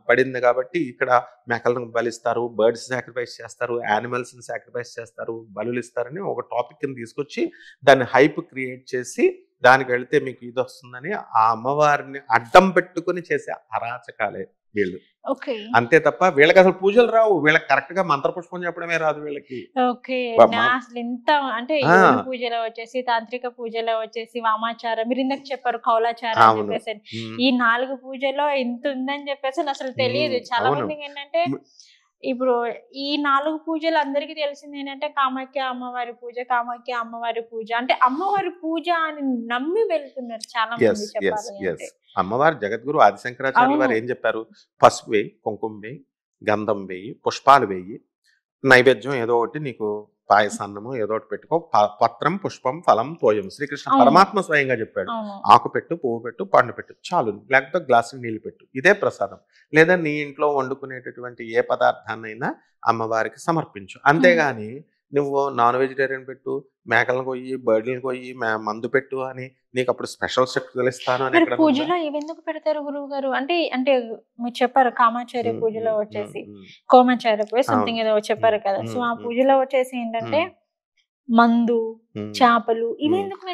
Speaker 2: పడింది కాబట్టి ఇక్కడ మేకలను బలిస్తారు, బర్డ్స్ సాక్రిఫైస్ చేస్తారు, యానిమల్స్ ని సాక్రిఫైస్ చేస్తారు, బలులు ఇస్తారని ఒక టాపిక్ ని తీసుకొచ్చి దాన్ని హైప్ క్రియేట్ చేసి దానికి వెళితే మీకు ఇది వస్తుందని ఆ అమ్మవారిని అడ్డం పెట్టుకుని చేసే అరాచకాలే వీళ్ళు. అంతే తప్ప వీళ్ళకి అసలు పూజలు రావు, వీళ్ళకి కరెక్ట్ గా మంత్రపుష్పం చెప్పడమే రాదు వీళ్ళకి.
Speaker 1: అసలు ఎంత అంటే పూజలో వచ్చేసి తాంత్రిక పూజలో వచ్చేసి వామాచారం, మీరు ఇందాక చెప్పారు కౌలాచారం అని చెప్పేసి, ఈ 4 పూజలో ఇంత ఉందని చెప్పేసి అసలు తెలియదు చాలా మందికి. ఏంటంటే ఇప్పుడు ఈ 4 పూజలు అందరికి తెలిసింది ఏంటంటే కామాఖ్య అమ్మవారి పూజ, కామాఖ్య అమ్మవారి పూజ అంటే అమ్మవారి పూజ అని నమ్మి వెళ్తున్నారు చాలా మంది చెప్పాలి.
Speaker 2: అమ్మవారు జగద్గురు ఆదిశంకరాచార్యులు వారు ఏం చెప్పారు, పసుపు వేయి, కుంకుమ వేయి, గంధం వేయి, పుష్పాలు వేయి, నైవేద్యం ఏదో ఒకటి నీకు పాయసాన్నము ఏదో ఒకటి పెట్టుకో, పత్రం పుష్పం ఫలం తోయం. శ్రీకృష్ణ పరమాత్మ స్వయంగా చెప్పాడు, ఆకు పెట్టు, పువ్వు పెట్టు, పండు పెట్టు చాలు, లేకపోతే గ్లాసు నీళ్ళు పెట్టు, ఇదే ప్రసాదం. లేదా నీ ఇంట్లో వండుకునేటటువంటి ఏ పదార్థాన్నైనా అమ్మవారికి సమర్పించు. అంతేగాని నువ్వు నాన్ వెజిటేరియన్ పెట్టు, మేకలను కొయ్యి, బర్డ్లను కొయ్యి, మందు పెట్టు అని నీకు అప్పుడు స్పెషల్ శక్తులు ఇస్తాను అని.
Speaker 1: పూజలో ఇవి ఎందుకు పెడతారు గురువు గారు? అంటే అంటే మీరు చెప్పారు కామాచార్య పూజలో వచ్చేసి కోమాచార్య పూజ సంథింగ్ ఏదో చెప్పారు కదా. సో ఆ పూజలో వచ్చేసి ఏంటంటే మందు, చేపలు ఇవి ఎందుకు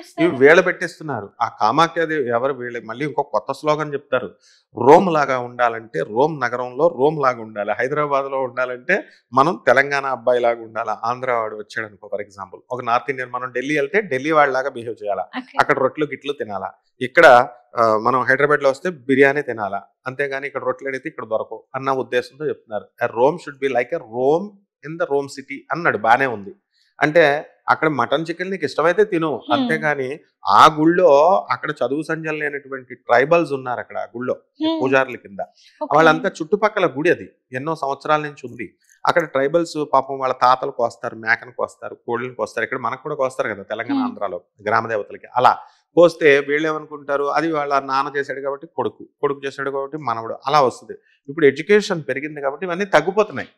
Speaker 2: వేళ పెట్టేస్తున్నారు. ఆ కామాఖ్యాదేవి ఎవరు వీళ్ళు మళ్ళీ ఇంకో కొత్త స్లోగన్ చెప్తారు, రోమ్ లాగా ఉండాలంటే రోమ్ నగరంలో రోమ్ లాగా ఉండాలి, హైదరాబాద్ లో ఉండాలంటే మనం తెలంగాణ అబ్బాయి లాగా ఉండాలి. ఆంధ్ర వాడు వచ్చాడు అనుకో ఫర్ ఎగ్జాంపుల్, ఒక నార్త్ ఇండియన్ మనం ఢిల్లీ వెళ్తే ఢిల్లీ వాళ్ళలాగా బిహేవ్ చేయాలా, అక్కడ రొట్లు గిట్లు తినాలా, ఇక్కడ మనం హైదరాబాద్ లో వస్తే బిర్యానీ తినాలా, అంతేగాని ఇక్కడ రొట్లు అడిగితే ఇక్కడ దొరకవు అన్న ఉద్దేశంతో చెప్తున్నారు. Rome should be like a Rome in the Rome city అన్నాడు, బానే ఉంది. అంటే అక్కడ మటన్ చికెన్ నీకు ఇష్టమైతే తిను, అంతేగాని ఆ గుళ్ళో అక్కడ చదువు సంజలు లేనటువంటి ట్రైబల్స్ ఉన్నారు అక్కడ ఆ గుళ్ళో పూజారుల కింద. వాళ్ళంతా చుట్టుపక్కల గుడి అది ఎన్నో సంవత్సరాల నుంచి ఉంది. అక్కడ ట్రైబల్స్ పాపం వాళ్ళ తాతలు కోస్తారు, మేకను కోస్తారు, కోళ్ళని కోస్తారు. ఇక్కడ మనకు కూడా కోస్తారు కదా తెలంగాణ ఆంధ్రాలో గ్రామ దేవతలకి. అలా కోస్తే వీళ్ళు ఏమనుకుంటారు, అది వాళ్ళ నాన్న చేశాడు కాబట్టి కొడుకు చేశాడు కాబట్టి మనవడు, అలా వస్తుంది. ఇప్పుడు ఎడ్యుకేషన్ పెరిగింది కాబట్టి ఇవన్నీ తగ్గిపోతున్నాయి.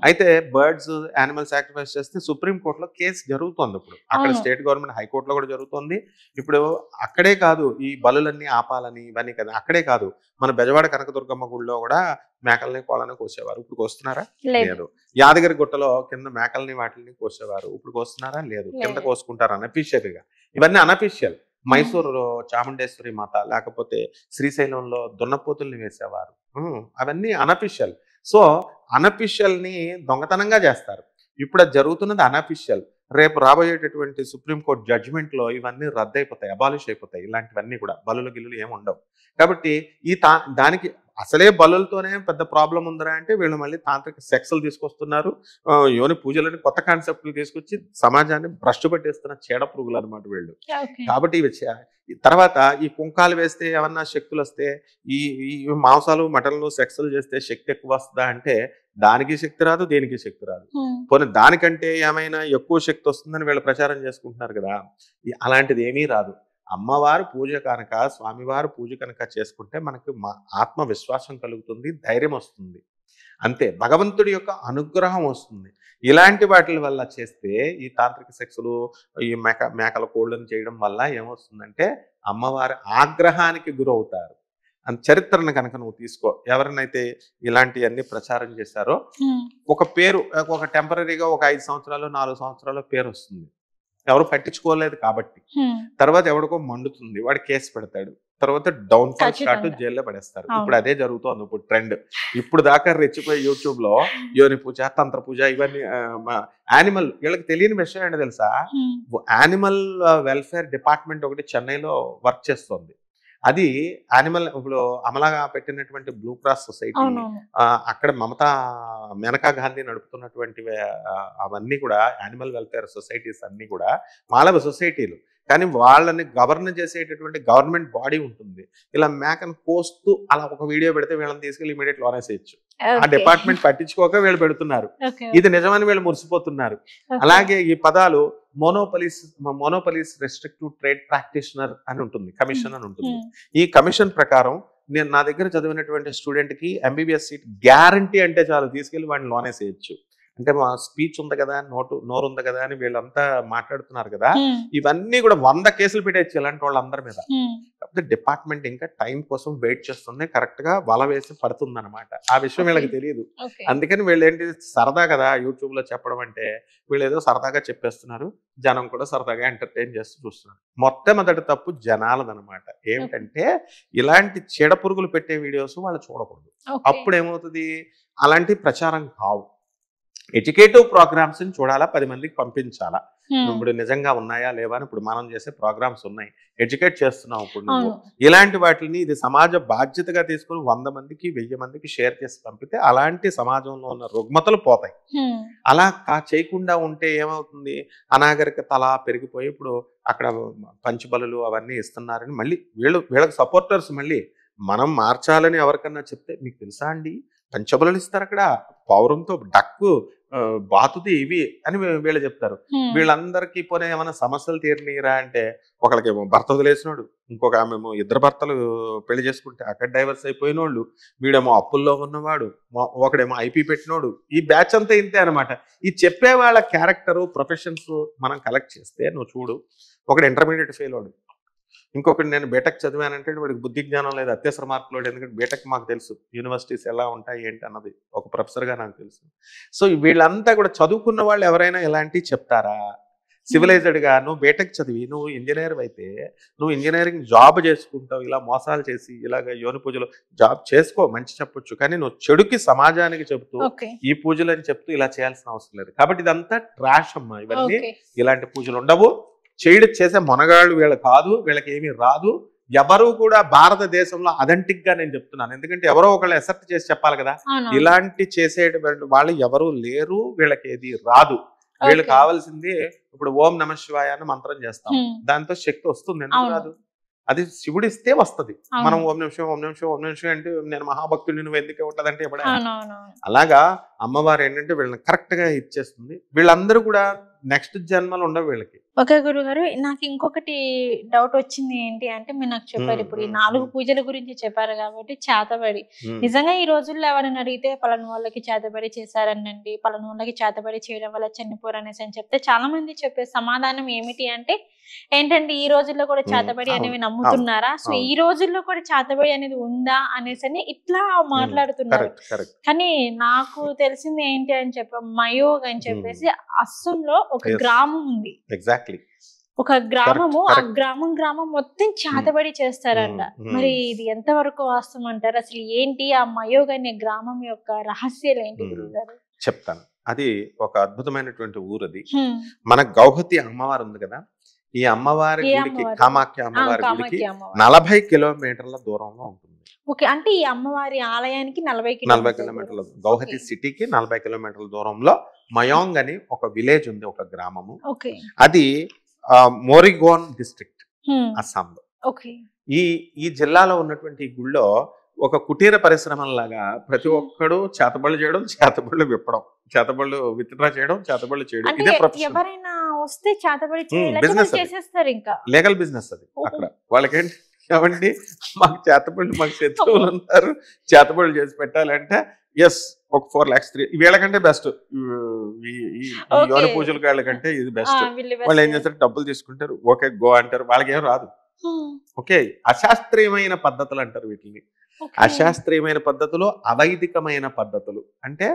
Speaker 2: అయితే బర్డ్స్ యానిమల్ సాక్రిఫైస్ చేస్తే సుప్రీం కోర్టులో కేసు జరుగుతుంది. ఇప్పుడు అక్కడ స్టేట్ గవర్నమెంట్ హైకోర్టులో కూడా జరుగుతుంది. ఇప్పుడు అక్కడే కాదు ఈ బలులన్నీ ఆపాలని ఇవన్నీ కదా, అక్కడే కాదు మన బెజవాడ కనకదుర్గమ్మ గుడిలో కూడా మేకల్ని కోళ్ళని కోసేవారు, ఇప్పుడు కోస్తున్నారా? లేదు. యాదగిరి గుట్టలో కింద మేకల్ని వాటిని కోసేవారు, ఇప్పుడు కోస్తున్నారా? లేదు. కింద కోసుకుంటారు అనఫిషియల్ గా. ఇవన్నీ అనఫిషియల్. మైసూరులో చాముండేశ్వరి మాత, లేకపోతే శ్రీశైలంలో దున్నపోతుల్ని వేసేవారు, అవన్నీ అనఫిషియల్. సో అనఫిషియల్ ని దొంగతనంగా చేస్తారు. ఇప్పుడు అది జరుగుతున్నది అనఫిషియల్. రేపు రాబోయేటటువంటి సుప్రీంకోర్టు జడ్జిమెంట్లో ఇవన్నీ రద్దయిపోతాయి, అబాలిష్ అయిపోతాయి. ఇలాంటివన్నీ కూడా బలులు గిల్లులు ఏమి ఉండవు. కాబట్టి దానికి అసలే బలులతోనే పెద్ద ప్రాబ్లం ఉందరా అంటే వీళ్ళు మళ్ళీ తాంత్రిక సెక్స్లు తీసుకొస్తున్నారు, యోని పూజలని కొత్త కాన్సెప్ట్లు తీసుకొచ్చి సమాజాన్ని భ్రష్టు పట్టేస్తున్న చీడ పురుగులు అనమాట వీళ్ళు. కాబట్టి తర్వాత ఈ కుంకాలు వేస్తే ఏమన్నా శక్తులు వస్తే, ఈ మాంసాలు మటన్లు సెక్స్లు చేస్తే శక్తి ఎక్కువ వస్తుందా అంటే దానికి శక్తి రాదు, దేనికి శక్తి రాదు. పోనీ దానికంటే ఏమైనా ఎక్కువ శక్తి వస్తుందని వీళ్ళు ప్రచారం చేసుకుంటున్నారు కదా, అలాంటిది ఏమీ రాదు. అమ్మవారు పూజ కనుక, స్వామివారు పూజ కనుక చేసుకుంటే మనకు ఆత్మవిశ్వాసం కలుగుతుంది, ధైర్యం వస్తుంది, అంతే. భగవంతుడి యొక్క అనుగ్రహం వస్తుంది. ఇలాంటి వాటి వల్ల చేస్తే ఈ తాంత్రిక సెక్సులు, ఈ మేకల కోళ్ళను చేయడం వల్ల ఏమొస్తుందంటే అమ్మవారి ఆగ్రహానికి గురవుతారు. చరిత్రను కనుక నువ్వు తీసుకో, ఎవరినైతే ఇలాంటివన్నీ ప్రచారం చేశారో ఒక పేరు, ఒక టెంపరీగా ఒక 5 సంవత్సరాలు 4 సంవత్సరాలు పేరు వస్తుంది, ఎవరు పట్టించుకోలేదు కాబట్టి. తర్వాత ఎవడికో మండుతుంది, వాడు కేసు పెడతాడు, తర్వాత డౌన్ ఫాల్ స్టార్ట్, జైల్లో పడేస్తారు. ఇప్పుడు అదే జరుగుతోంది. ఇప్పుడు ట్రెండ్ ఇప్పుడు దాకా రెచ్చిపోయి యూట్యూబ్ లో యోని పూజ, తంత్ర పూజ, ఇవన్నీ యానిమల్, వీళ్ళకి తెలియని విషయం ఏంటో తెలుసా, యానిమల్ వెల్ఫేర్ డిపార్ట్మెంట్ ఒకటి చెన్నైలో వర్క్ చేస్తోంది. అది యానిమల్, ఇప్పుడు అమలాగా పెట్టినటువంటి బ్లూ క్రాస్ సొసైటీ, అక్కడ మేనకా గాంధీ నడుపుతున్నటువంటి అవన్నీ కూడా యానిమల్ వెల్ఫేర్ సొసైటీస్ అన్ని కూడా మానవ సొసైటీలు. కానీ వాళ్ళని గవర్న చేసేటటువంటి గవర్నమెంట్ బాడీ ఉంటుంది. ఇలా మేకను కోస్తూ అలా ఒక వీడియో పెడితే వీళ్ళని తీసుకెళ్ళి ఇమీడియట్ లోనేసేయచ్చు. ఆ డిపార్ట్మెంట్ పట్టించుకోక వీళ్ళు పెడుతున్నారు. ఇది నిజమని వీళ్ళు మురిసిపోతున్నారు. అలాగే ఈ పదాలు మోనోపలీస్ రెస్ట్రిక్టివ్ ట్రేడ్ ప్రాక్టీషనర్ అని ఉంటుంది, కమిషన్ అని ఉంటుంది. ఈ కమిషన్ ప్రకారం నేను నా దగ్గర చదివినటువంటి స్టూడెంట్ కి ఎంబీబీఎస్ సీట్ గ్యారంటీ అంటే చాలు, తీసుకెళ్లి వాడిని లోనేసేయచ్చు. అంటే మా స్పీచ్ ఉంది కదా, నోరు ఉంది కదా అని వీళ్ళంతా మాట్లాడుతున్నారు కదా, ఇవన్నీ కూడా 100 కేసులు పెట్టేయచ్చు ఇలాంటి వాళ్ళందరి మీద. కాకపోతే డిపార్ట్మెంట్ ఇంకా టైం కోసం వెయిట్ చేస్తుంది, కరెక్ట్ గా వల వేసి పడుతుంది అనమాట. ఆ విషయం వీళ్ళకి తెలియదు. అందుకని వీళ్ళు ఏంటి, సరదా కదా యూట్యూబ్ లో చెప్పడం అంటే, వీళ్ళు ఏదో సరదాగా చెప్పేస్తున్నారు, జనం కూడా సరదాగా ఎంటర్టైన్ చేస్తూ చూస్తున్నారు. మొట్టమొదటి తప్పు జనాలదనమాట. ఏమిటంటే ఇలాంటి చీడ పురుగులు పెట్టే వీడియోస్ వాళ్ళు చూడకూడదు. అప్పుడు ఏమవుతుంది, అలాంటి ప్రచారం కావు. ఎడ్యుకేటివ్ ప్రోగ్రామ్స్ ని చూడాలా, 10 మందికి పంపించాలా. ఇప్పుడు నిజంగా ఉన్నాయా లేవా అని ఇప్పుడు మనం చేసే ప్రోగ్రామ్స్ ఉన్నాయి, ఎడ్యుకేట్ చేస్తున్నాం. ఇప్పుడు నువ్వు ఇలాంటి వాటిని ఇది సమాజ బాధ్యతగా తీసుకుని 100 మందికి 1000 మందికి షేర్ చేసి పంపితే అలాంటి సమాజంలో ఉన్న రుగ్మతలు పోతాయి. అలా చేయకుండా ఉంటే ఏమవుతుంది, అనాగరికత అలా పెరిగిపోయి ఇప్పుడు అక్కడ పంచబలులు అవన్నీ ఇస్తున్నారని మళ్ళీ వీళ్ళకి సపోర్టర్స్ మళ్ళీ మనం మార్చాలని ఎవరికన్నా చెప్తే, మీకు తెలుసా అండి పంచబలులు ఇస్తారు అక్కడ, పౌరంతో డక్కు బాతుది ఇవి అని వీళ్ళు చెప్తారు. వీళ్ళందరికీ పోనీ ఏమైనా సమస్యలు తీరనీరా అంటే, ఒకరికేమో భర్త వదిలేసినోడు, ఇంకొక ఆమెమో 2 భర్తలు పెళ్లి చేసుకుంటే అక్కడ డైవర్స్ అయిపోయిన వాళ్ళు, వీడేమో అప్పుల్లో ఉన్నవాడు, ఒకడేమో ఐపీ పెట్టినోడు, ఈ బ్యాచ్ అంతా ఇంతే అనమాట. ఈ చెప్పే వాళ్ళ క్యారెక్టరు, ప్రొఫెషన్స్ మనం కలెక్ట్ చేస్తే నువ్వు చూడు, ఒకడు ఇంటర్మీడియట్ ఫెయిల్ వాడు, ఇంకొకటి నేను బీటెక్ చదివానంటే వాడికి బుద్ధి జ్ఞానం లేదు, అత్యవసర మార్కులు. ఎందుకంటే బీటెక్ మాకు తెలుసు యూనివర్సిటీస్ ఎలా ఉంటాయి ఏంటి అన్నది ఒక ప్రొఫెసర్గా నాకు తెలుసు. సో వీళ్ళంతా కూడా చదువుకున్న వాళ్ళు ఎవరైనా ఇలాంటివి చెప్తారా? సివిలైజ్డ్గా నువ్వు బీటెక్ చదివి నువ్వు ఇంజనీర్ అయితే నువ్వు ఇంజనీరింగ్ జాబ్ చేసుకుంటావు, ఇలా మోసాలు చేసి ఇలాగ యోని పూజలు జాబ్ చేసుకో, మంచి చెప్పొచ్చు. కానీ నువ్వు చెడుకి సమాజానికి చెబుతూ ఈ పూజలు అని చెప్తూ ఇలా చేయాల్సిన అవసరం లేదు. కాబట్టి ఇదంతా ట్రాష్ అమ్మా. ఇవన్నీ ఇలాంటి పూజలు ఉండవు. చేసే మొనగాళ్ళు వీళ్ళు కాదు, వీళ్ళకి ఏమీ రాదు. ఎవరు కూడా భారతదేశంలో అథెంటిక్ గా నేను చెప్తున్నాను, ఎందుకంటే ఎవరో ఒకళ్ళు ఎసెప్ట్ చేసి చెప్పాలి కదా. ఇలాంటి చేసేటువంటి వాళ్ళు ఎవరు లేరు, వీళ్ళకి ఏది రాదు. వీళ్ళు కావాల్సింది ఇప్పుడు ఓం నమ శివాయ అని మంత్రం చేస్తాం, దాంతో శక్తి వస్తుంది. ఎందుకు రాదు? అది శివుడు ఇస్తే వస్తుంది. మనం ఓం నిమిషం ఓం నిమిషం ఓం నిమిషం అంటే నేను మహాభక్తుడిని, నువ్వు ఎందుకే ఉంటదంటే ఎప్పుడైనా. అలాగా అమ్మవారు ఏంటంటే వీళ్ళని కరెక్ట్ గా ఇచ్చేస్తుంది. వీళ్ళందరూ కూడా నెక్స్ట్ జన్మలు ఉండవు వీళ్ళకి.
Speaker 1: ఓకే గురుగారు, నాకు ఇంకొకటి డౌట్ వచ్చింది. ఏంటి అంటే, మీరు నాకు చెప్పారు ఇప్పుడు ఈ 4 పూజల గురించి చెప్పారు కాబట్టి చేతబడి, నిజంగా ఈ రోజుల్లో ఎవరైనా అడిగితే పలానా వాళ్ళకి చేతబడి చేశారనండి, పలానా వాళ్ళకి చేతబడి చేయడం వల్ల చనిపోరు అనేసి అని చెప్తే చాలా మంది చెప్పే సమాధానం ఏమిటి అంటే, ఏంటంటే ఈ రోజుల్లో కూడా చేతబడి అనేవి నమ్ముతున్నారా, సో ఈ రోజుల్లో కూడా చేతబడి అనేది ఉందా అనేసి అని ఇట్లా మాట్లాడుతున్నారు. కానీ నాకు తెలిసింది ఏంటి అని చెప్పి, మయోగ్ అని చెప్పేసి అస్సాంలో ఒక గ్రామం ఉంది.
Speaker 2: ఎగ్జాక్ట్లీ,
Speaker 1: ఒక గ్రామము, ఆ గ్రామం మొత్తం చేతబడి చేస్తారంట. మరి ఇది ఎంత వరకు వాస్తవం అంటారు? అసలు ఏంటి ఆ మయోగ్ అనే గ్రామం యొక్క రహస్యాలు ఏంటి గురుగారు?
Speaker 2: చెప్తాను. అది ఒక అద్భుతమైనటువంటి ఊరది.
Speaker 1: హ్మ్.
Speaker 2: మన గౌహతి అమ్మవారు ఉంది కదా, ఈ అమ్మవారి
Speaker 1: ఏ
Speaker 2: గుడికి,
Speaker 1: అమ్మవారు?
Speaker 2: కామాఖ్య
Speaker 1: ఆ!
Speaker 2: అమ్మవారి గుడికి
Speaker 1: కామాఖ్య అమ్మవారు.
Speaker 2: 40 కిలోమీటర్ల దూరంలో ఉంటుంది.
Speaker 1: ఓకే. అంటే ఈ అమ్మవారి ఆలయానికి 40
Speaker 2: 40
Speaker 1: కిలోమీటర్ల
Speaker 2: కిలోమీటర్ల
Speaker 1: దూరం.
Speaker 2: గౌహతి
Speaker 1: ఓకే.
Speaker 2: సిటీకి 40 కిలోమీటర్ల దూరంలో మయాంగ్ అని ఒక విలేజ్ ఉంది, ఒక గ్రామము.
Speaker 1: ఓకే.
Speaker 2: అది మోరిగోన్ డిస్ట్రిక్ట్,
Speaker 1: హ్మ్.
Speaker 2: అస్సాంలో.
Speaker 1: ఓకే.
Speaker 2: ఈ ఈ జిల్లాలో ఉన్నటువంటి ఈ గుళ్ళో ఒక కుటీర పరిశ్రమలాగా ప్రతి ఒక్కడు చేతబళ్ళు చేయడం, చేతబళ్ళు విప్పడం, చేతబళ్ళు విత్డ్రా చేయడం, చేతబళ్ళు చేయడం,
Speaker 1: అంటే
Speaker 2: ఇదే ప్రొఫెషన్.
Speaker 1: ఎవరైనా వస్తే చేతబడి చేయాలంటే
Speaker 2: బిజినెస్
Speaker 1: వాళ్ళు
Speaker 2: అది.
Speaker 1: చేసేస్తారు ఇంకా.
Speaker 2: లీగల్ బిజినెస్ అది.
Speaker 1: ఓహో.
Speaker 2: అక్కడ వాళ్ళకేంటి, ఏమండి మాకు చేతబళ్ళు, మాకు శత్రువులు ఉన్నారు, చేతబళ్ళు చేసి పెట్టాలంటే ఎస్ ఒక 4 lakhs వీళ్ళకంటే బెస్ట్. ఈ
Speaker 1: ఓకే.
Speaker 2: యోని పూజల వాళ్ళకంటే ఇది
Speaker 1: ఆ!
Speaker 2: బెస్ట్.
Speaker 1: వీళ్ళు
Speaker 2: వాళ్ళు ఏం
Speaker 1: బెస్ట్.
Speaker 2: చేస్తారు, డబ్బులు తీసుకుంటారు, ఓకే గో అంటారు, వాళ్ళకి ఏం రాదు.
Speaker 1: హ్మ్.
Speaker 2: ఓకే, అశాస్త్రీయమైన పద్ధతులు అంటారు వీటిని.
Speaker 1: ఓకే.
Speaker 2: అశాస్త్రీయమైన పద్ధతులు, అవైదికమైన పద్ధతులు. అంటే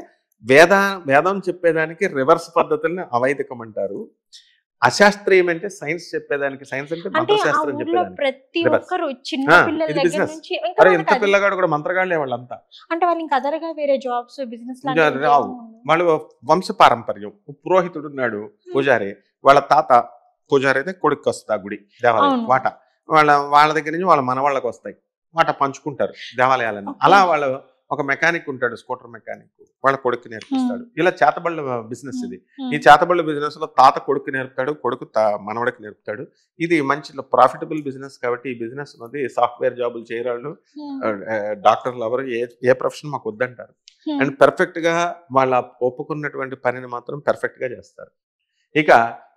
Speaker 2: వేదం చెప్పేదానికి రివర్స్ పద్ధతుల్ని అవైదికం అంటారు. అశాస్త్రీయం అంటే సైన్స్ చెప్పేదానికి, సైన్స్ అంటే
Speaker 1: అంటే ఆ
Speaker 2: మంత్రశాస్త్రం
Speaker 1: ఊర్లో
Speaker 2: చెప్పేదానికి
Speaker 1: ప్రతి
Speaker 2: రివర్స్.
Speaker 1: ఒక్కరు చిన్న పిల్లల
Speaker 2: ఇది
Speaker 1: దగ్గర
Speaker 2: బిజినెస్.
Speaker 1: నుంచి ఇంకా
Speaker 2: అరే
Speaker 1: వాళ్ళకి
Speaker 2: ఎంత
Speaker 1: అది
Speaker 2: పిల్లగాడు కూడా మంత్రగాళ్ళే వాళ్ళంతా.
Speaker 1: అంటే వాళ్ళు ఇంకా అదరగా వేరే జాబ్స్, బిజినెస్
Speaker 2: ఇంకా
Speaker 1: లాంటివి
Speaker 2: రావు.
Speaker 1: ఏమి ఉండవు.
Speaker 2: వాళ్ళు వంశపారంపర్యం. పురోహితుడు ఉన్నాడు, పూజారి, వాళ్ళ తాత పూజారి అయితే కొడుకు వస్తుంది ఆ గుడి దేవాలయం
Speaker 1: అవును.
Speaker 2: వాట. వాళ్ళ దగ్గర నుంచి వాళ్ళ మనవాళ్ళకి వస్తాయి, వాట పంచుకుంటారు దేవాలయాలను.
Speaker 1: ఓకే.
Speaker 2: అలా వాళ్ళు ఒక మెకానిక్ ఉంటాడు, స్కూటర్ మెకానిక్, వాళ్ళ కొడుకు నేర్పిస్తాడు. ఇలా చేతబళ్ళ బిజినెస్ ఇది. ఈ చేతబళ్ళ బిజినెస్ లో తాత కొడుకు నేర్పుతాడు, కొడుకు మనవడికి నేర్పుతాడు. ఇది మంచి ప్రాఫిటబుల్ బిజినెస్ కాబట్టి ఈ బిజినెస్ అనేది సాఫ్ట్వేర్ జాబులు చేయరాళ్ళు, డాక్టర్లు ఎవరు ఏ ప్రొఫెషన్ మాకు వద్దంటారు. అండ్ పర్ఫెక్ట్ గా వాళ్ళ ఒప్పుకున్నటువంటి పనిని మాత్రం పర్ఫెక్ట్ గా చేస్తారు. ఇక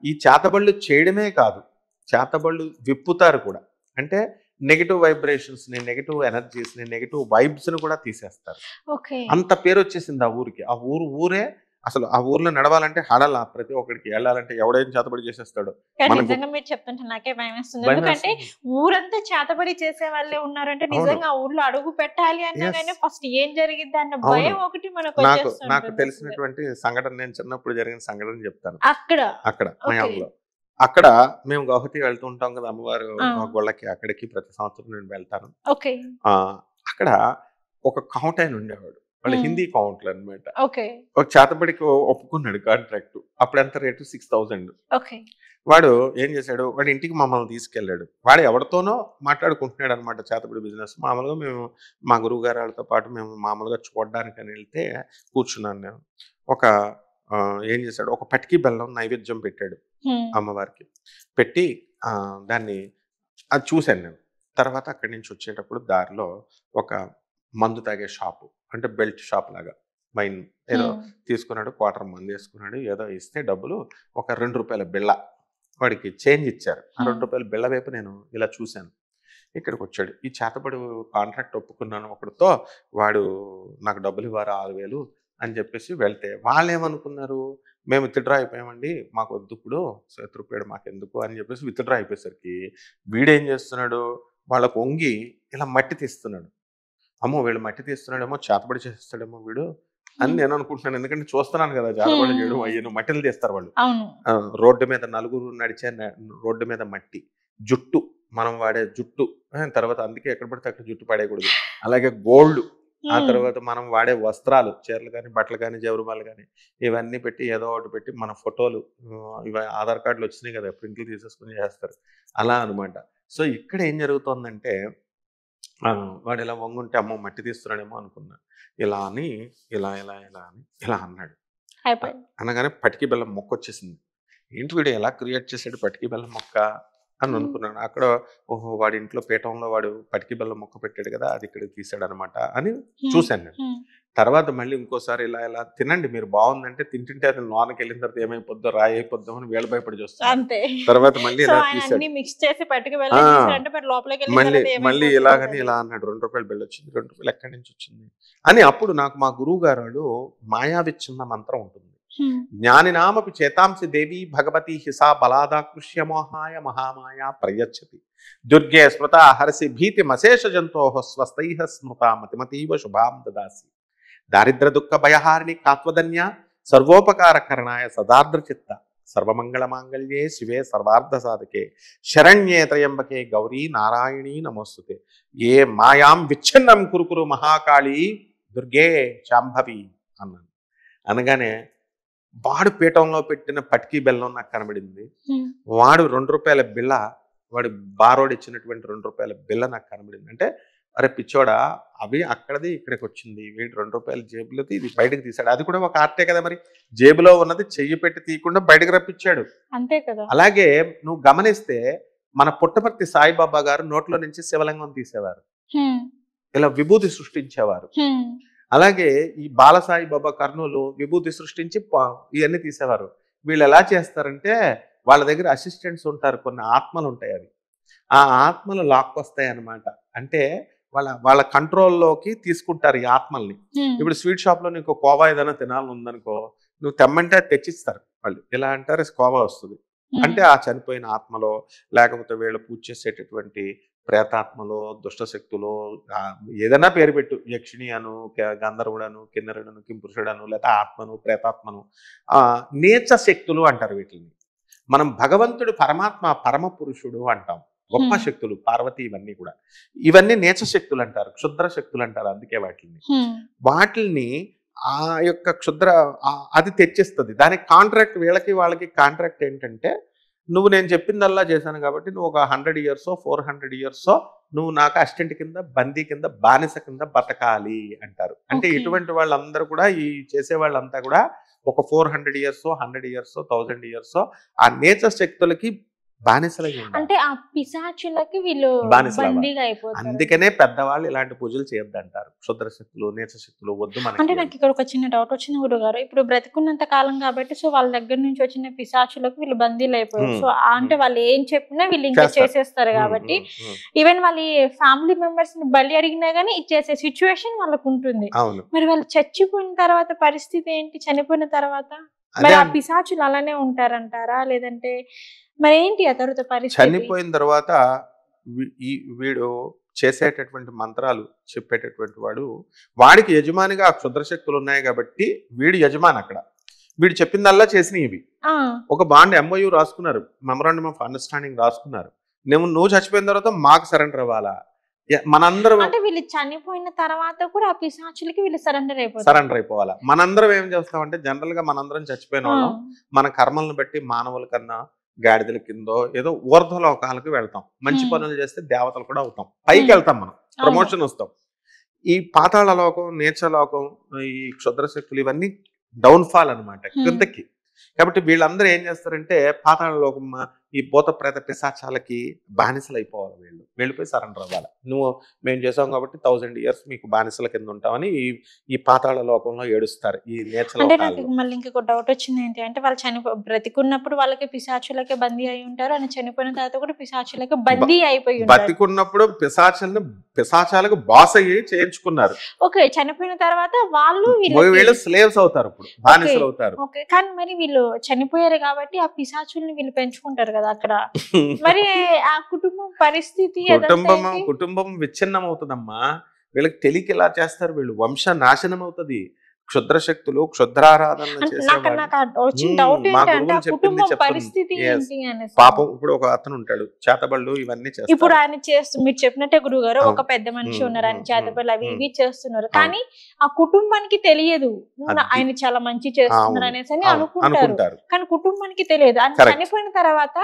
Speaker 2: ఈ చేతబళ్ళు చేయడమే కాదు, చేతబళ్ళు విప్పుతారు కూడా. అంటే నెగిటివ్ వైబ్రేషన్స్ ని, నెగిటివ్ ఎనర్జీస్ ని, నెగిటివ్ వైబ్స్ ని కూడా తీసేస్తారు.
Speaker 1: ఓకే.
Speaker 2: అంత పేరు వచ్చేసింది ఆ ఊరికి. ఆ ఊరే అసలు ఆ ఊర్లో నడవాలంటే హడల, ప్రతి ఒక్కడికి వెళ్ళాలంటే ఎవడేం చేతబడి చేసేస్తాడు.
Speaker 1: కానీ
Speaker 2: మనకు
Speaker 1: నిజంగా మీరు చెప్తుంటే నాకే భయమేస్తుంది.
Speaker 2: భయం
Speaker 1: ఎందుకంటే
Speaker 2: వేస్తుంది.
Speaker 1: ఊరంతా చేతబడి చేసే వాళ్ళే ఉన్నారంటే
Speaker 2: అవును.
Speaker 1: నిజంగా ఆ ఊర్లో అడుగు పెట్టాలి అన్నా
Speaker 2: Yes.
Speaker 1: గానీ ఫస్ట్ ఏం జరిగిద్ది అన్న
Speaker 2: అవును.
Speaker 1: భయం ఒకటి మనకు
Speaker 2: నాకు
Speaker 1: వచ్చేస్తుంటుంది అసలు.
Speaker 2: తెలిసినటువంటి సంఘటన, నేను చిన్నప్పుడు జరిగిన సంఘటన చెప్తాను.
Speaker 1: అక్కడ.
Speaker 2: అక్కడ
Speaker 1: ఓకే.
Speaker 2: మయాంగ్లో. అక్కడ మేము గౌహతి వెళ్తూ ఉంటాం కదా అమ్మవారు
Speaker 1: ఆ.
Speaker 2: గుళ్ళకి, అక్కడికి ప్రతి సంవత్సరం నేను వెళ్తాను.
Speaker 1: ఓకే.
Speaker 2: అక్కడ ఒక కౌంట్ ఆయన ఉండేవాడు, వాళ్ళు హిందీ కౌంట్లు అనమాట.
Speaker 1: ఓకే.
Speaker 2: ఒక చేతబడికి ఒప్పుకున్నాడు కాంట్రాక్ట్. అప్పుడు ఎంత రేటు, 6,000.
Speaker 1: ఓకే.
Speaker 2: వాడు ఏం చేశాడు, వాడి ఇంటికి మమ్మల్ని తీసుకెళ్ళాడు. వాడు ఎవరితోనో మాట్లాడుకుంటున్నాడు అనమాట చేతబడి బిజినెస్. మామూలుగా మేము మా గురువు గారు వాళ్ళతో పాటు మేము మామూలుగా చూడడానికి అని వెళ్తే కూర్చున్నాను నేను. ఒక ఏం చేశాడు, ఒక పటికి బెల్లం నైవేద్యం పెట్టాడు అమ్మవారికి. పెట్టి దాన్ని అది చూశాను నేను. తర్వాత అక్కడి నుంచి వచ్చేటప్పుడు దారిలో ఒక మందు తాగే షాపు, అంటే బెల్ట్ షాప్ లాగా, వైన్ ఏదో తీసుకున్నాడు, క్వార్టర్ మందు వేసుకున్నాడు, ఏదో ఇస్తే డబ్బులు ఒక ₹2 బిళ్ళ వాడికి చేంజ్ ఇచ్చారు. ఆ ₹2 బిళ్ళ వైపు నేను ఇలా చూశాను. ఇక్కడికి వచ్చాడు, ఈ చేతబడి కాంట్రాక్ట్ ఒప్పుకున్నాను ఒకటితో, వాడు నాకు డబ్బులు ఇవ్వరు 6,000 అని చెప్పేసి వెళ్తే వాళ్ళు ఏమనుకున్నారు, మేము విత్డ్రా అయిపోయామండి, మాకు వద్దు ఇప్పుడు ₹1 మాకెందుకు అని చెప్పేసి విత్డ్రా అయిపోయేసరికి వీడేం చేస్తున్నాడు, వాళ్ళకు వంగి ఇలా మట్టి తీస్తున్నాడు. అమ్మో వీళ్ళు మట్టి తీస్తున్నాడేమో, చేతబడి చేస్తాడేమో వీడు అని నేను అనుకుంటున్నాను. ఎందుకంటే చూస్తున్నాను కదా చేతబడి చేయడం, అయ్యను మట్టిలు తీస్తారు వాళ్ళు. రోడ్డు మీద నలుగురు నడిచే రోడ్డు మీద మట్టి, జుట్టు, మనం వాడే జుట్టు, తర్వాత అందుకే ఎక్కడ పడితే అక్కడ జుట్టు పడేయకూడదు. అలాగే గోల్డ్, ఆ తర్వాత మనం వాడే వస్త్రాలు, చీరలు కానీ, బట్టలు కానీ, జవరుమాలు కానీ, ఇవన్నీ పెట్టి ఏదో ఒకటి పెట్టి మన ఫోటోలు, ఇవి ఆధార్ కార్డులు వచ్చినాయి కదా, ప్రింట్లు తీసేసుకుని చేస్తారు అలా అనమాట. సో ఇక్కడ ఏం జరుగుతుందంటే వాడు ఇలా వంగుంటే అమ్మో మట్టి తీస్తున్నాడేమో అనుకున్నా. ఇలా అని ఇలా ఇలా ఇలా అని ఇలా అన్నాడు. అనగానే పటికి బెల్లం మొక్క వచ్చేసింది. ఏంటి వీడు ఎలా క్రియేట్ చేశాడు పటికి బెల్లం మొక్క అని అనుకున్నాను. అక్కడ ఓహో వాడి ఇంట్లో పీఠంలో వాడు పటికి బెల్లం మొక్క పెట్టాడు కదా, అది ఇక్కడ తీసాడు అనమాట అని చూశాను నేను. తర్వాత మళ్ళీ ఇంకోసారి ఇలా ఇలా తినండి మీరు బాగుందంటే, తింటుంటే అది లోనకి వెళ్ళిన తర్వాత ఏమైపోద్దో, రాయి అయిపోద్దో అని వేళ భయపడి చూస్తాను. తర్వాత మళ్ళీ ఇలా తీసాడు, మళ్ళీ ఇలాగని ఇలా అన్నాడు, ₹2 బిల్ వచ్చింది, ₹2 ఎక్కడి నుంచి వచ్చింది అని. అప్పుడు నాకు మా గురువు గారు మాయావిచ్ఛిన్న మంత్రం ఉంటుంది. జ్ఞానినామపి చేతాంసి దేవి భగవతి హిసా బలాదాకృష్య మోహాయ మహామాయా ప్రయచ్చతి దుర్గే స్మృత హర్సి భీతి మశేష జంతో స్వస్థైః స్మృత మతిమతీవ శుభాం దదాసి దారిద్ర దుఃఖ భయహారిణి కాత్వదన్య సర్వోపకారకరణాయ సదార్ద్రచిత్త సర్వమంగళ మాంగళ్యే శివే సర్వార్థ సాధకే శరణ్యే త్రయంబకే గౌరీ నారాయణీ నమోస్తుతే ఏ మాయాం విచ్ఛిన్నం కురుకురు మహాకాళీ దుర్గే శాంభవి అన్నాను. అనగానే వాడు పీఠంలో పెట్టిన పటికీ బెల్లం నాకు కనబడింది. వాడు ₹2 బిళ్ళ, వాడు బారోడు ఇచ్చినటువంటి ₹2 బిళ్ళ నాకు కనబడింది. అంటే అరే పిచ్చోడా, అవి అక్కడది ఇక్కడికి వచ్చింది, వీడు ₹2 జేబులో ఇది బయటకు తీశాడు. అది కూడా ఒక ఆర్టే కదా మరి, జేబులో ఉన్నది చెయ్యి పెట్టి తీయకుండా బయటకు రప్పించాడు.
Speaker 1: అంతే కదా.
Speaker 2: అలాగే నువ్వు గమనిస్తే మన పుట్టపర్తి సాయిబాబా గారు నోట్లో నుంచి శివలింగం తీసేవారు, ఇలా విభూతి సృష్టించేవారు. అలాగే ఈ బాలసాయి బాబా కర్నూలు విభూతి సృష్టించి ఇవన్నీ తీసేవారు. వీళ్ళు ఎలా చేస్తారంటే వాళ్ళ దగ్గర అసిస్టెంట్స్ ఉంటారు, కొన్ని ఆత్మలు ఉంటాయి, అవి ఆ ఆత్మలు లాక్కొస్తాయి అన్నమాట. అంటే వాళ్ళ కంట్రోల్లోకి తీసుకుంటారు ఈ ఆత్మల్ని. ఇప్పుడు స్వీట్ షాప్ లో నీకు కోవా ఏదైనా తినాలని ఉందనుకో, నువ్వు తెమ్మంటే తెచ్చిస్తారు వాళ్ళు. ఎలా అంటారు, కోవా వస్తుంది అంటే ఆ చనిపోయిన ఆత్మలో, లేకపోతే వీళ్ళు పూజ చేసేటటువంటి ప్రేతాత్మలో, దుష్టశక్తులో, ఏదైనా పేరు పెట్టు, యక్షిణి అను, గంధర్వుడను, కిన్నరుడను, కింపురుషుడను, లేదా ఆత్మను, ప్రేతాత్మను, నీచ శక్తులు అంటారు వీటిని. మనం భగవంతుడు పరమాత్మ పరమ పురుషుడు అంటాం, గొప్ప శక్తులు, పార్వతి, ఇవన్నీ కూడా, ఇవన్నీ నీచ శక్తులు అంటారు, క్షుద్ర శక్తులు అంటారు. అందుకే వాటిని ఆ యొక్క క్షుద్ర అది తెచ్చిస్తుంది. దానికి కాంట్రాక్ట్, వీళ్ళకి వాళ్ళకి కాంట్రాక్ట్ ఏంటంటే, నువ్వు నేను చెప్పిందల్లా చేశాను కాబట్టి నువ్వు ఒక 100 years 400 years నువ్వు నాకు అసిస్టెంట్ కింద, బందీ కింద, బానిస కింద బతకాలి అంటారు. అంటే ఇటువంటి వాళ్ళందరూ కూడా, ఈ చేసే వాళ్ళంతా కూడా ఒక 400 years 100 years 1000 years ఆ నేచ శక్తులకి బానిసలై ఉండాలి.
Speaker 1: అంటే ఆ పిశాచులకి వీళ్ళు బందీగా అయిపోతారు.
Speaker 2: అందుకనే పెద్దవాళ్ళు ఇలాంటి పూజలు చేయొద్దంటారు. క్షుద్ర శక్తులు, నీచ శక్తులు వద్దు మనకి.
Speaker 1: అంటే నాకు ఇక్కడ ఒక చిన్న డౌట్ వచ్చింది గురుగారు. ఇప్పుడు బ్రతికున్నంత కాలం కాబట్టి సో వాళ్ళ దగ్గర నుంచి వచ్చిన పిశాచులకు వీళ్ళు బందీలు అయిపోయారు. సో అంటే వాళ్ళు ఏం చెప్పినా వీళ్ళు ఇంకా చేసేస్తారు కాబట్టి ఈవెన్ వాళ్ళ ఫ్యామిలీ మెంబర్స్ ని బలి అడిగినా గానీ ఇచ్చేసే సిచ్యువేషన్ వాళ్ళకు ఉంటుంది. మరి వాళ్ళు చచ్చిపోయిన తర్వాత పరిస్థితి ఏంటి? చనిపోయిన తర్వాత మరి ఆ పిశాచులు అలానే ఉంటారంటారా, లేదంటే మరి ఏంటి ఆ తర్వాత పరిస్థితి?
Speaker 2: చనిపోయిన తర్వాత వీడు చేసేటటువంటి మంత్రాలు చెప్పేటటువంటి వాడికి యజమానిగా ఆ క్షుద్రశక్తులు ఉన్నాయి కాబట్టి వీడు యజమాని. అక్కడ వీడు చెప్పిందల్లా చేసినవి ఇవి. ఒక బాండ్ MOU రాసుకున్నారు, మెమరాండమ్ ఆఫ్ అండర్స్టాండింగ్ రాసుకున్నారు. నువ్వు చచ్చిపోయిన తర్వాత మాకు సరెండర్ అవ్వాలా. మనందరం
Speaker 1: అంటే వీళ్ళు చనిపోయిన తర్వాత కూడా ఆ పిశాచులకి వీళ్ళు సరెండర్
Speaker 2: అయిపోవాలా. మనందరం ఏం చేస్తామంటే, జనరల్ గా మనందరం చచ్చిపోయిన వాళ్ళం మన కర్మలను బట్టి మానవుల కన్నా గాడిదల కిందో ఏదో ఊర్ధ్వలోకాలకు వెళ్తాం. మంచి పనులు చేస్తే దేవతలు కూడా అవుతాం, పైకి వెళ్తాం, మనం ప్రమోషన్ వస్తాం. ఈ పాతాళ లోకం, నీచలోకం, ఈ క్షుద్ర శక్తులు ఇవన్నీ డౌన్ఫాల్ అనమాట, కిందకి. కాబట్టి వీళ్ళందరూ ఏం చేస్తారంటే పాతాళ లోకం, ఈ భూత ప్రేత పిశాచాలకి బానిసలు అయిపోవాలి. వెళ్ళిపోయి సరెండర్ అవ్వాలి. మేము చేసాం కాబట్టి 1000 years మీకు బానిసల కింద ఉంటామని ఈ పాతాళ లోకంలో ఏడుస్తారు ఈ నేచలోకాలు.
Speaker 1: మళ్ళీ ఇంకొక డౌట్ వచ్చింది ఏంటి అంటే, వాళ్ళు బ్రతికున్నప్పుడు వాళ్ళకి పిశాచులకే బందీ అయి ఉంటారు, అని చనిపోయిన తర్వాత కూడా పిశాచులకి బందీ అయిపోయి ఉంటారు.
Speaker 2: బతికున్నప్పుడు పిశాచాలకు బాస్ అయ్యి చేయించుకున్నారు.
Speaker 1: ఓకే, చనిపోయిన తర్వాత వాళ్ళు
Speaker 2: స్లేవ్స్ అవుతారు, ఇప్పుడు బానిసలు అవుతారు.
Speaker 1: ఓకే, కానీ మరి వీళ్ళు చనిపోయారు కాబట్టి ఆ పిశాచుల్ని వీళ్ళు పెంచుకుంటారు కదా అక్కడ. మరి ఆ కుటుంబం పరిస్థితి,
Speaker 2: కుటుంబం విచ్ఛిన్నం అవుతుందమ్మా. వీళ్ళకి తెలియక ఇలా చేస్తారు, వీళ్ళు వంశ నాశనం అవుతుంది. క్షుద్ర శక్తులు, క్షుద్రారాధనలు పాపం. ఇప్పుడు ఒక అతను ఉంటాడు, చేతబళ్ళు ఇవన్నీ చేస్తారు.
Speaker 1: ఇప్పుడు ఆయన మీరు చెప్పినట్టే గురుగారు, ఒక పెద్ద మనిషి ఉన్నారు, ఆయన చేతబళ్ళు అవి ఇవి చేస్తున్నారు, కానీ ఆ కుటుంబానికి తెలియదు ఆయన చాలా మంచి చేస్తున్నారు అనేసి అనుకుంటారు, కానీ కుటుంబానికి తెలియదు. ఆయన చనిపోయిన తర్వాత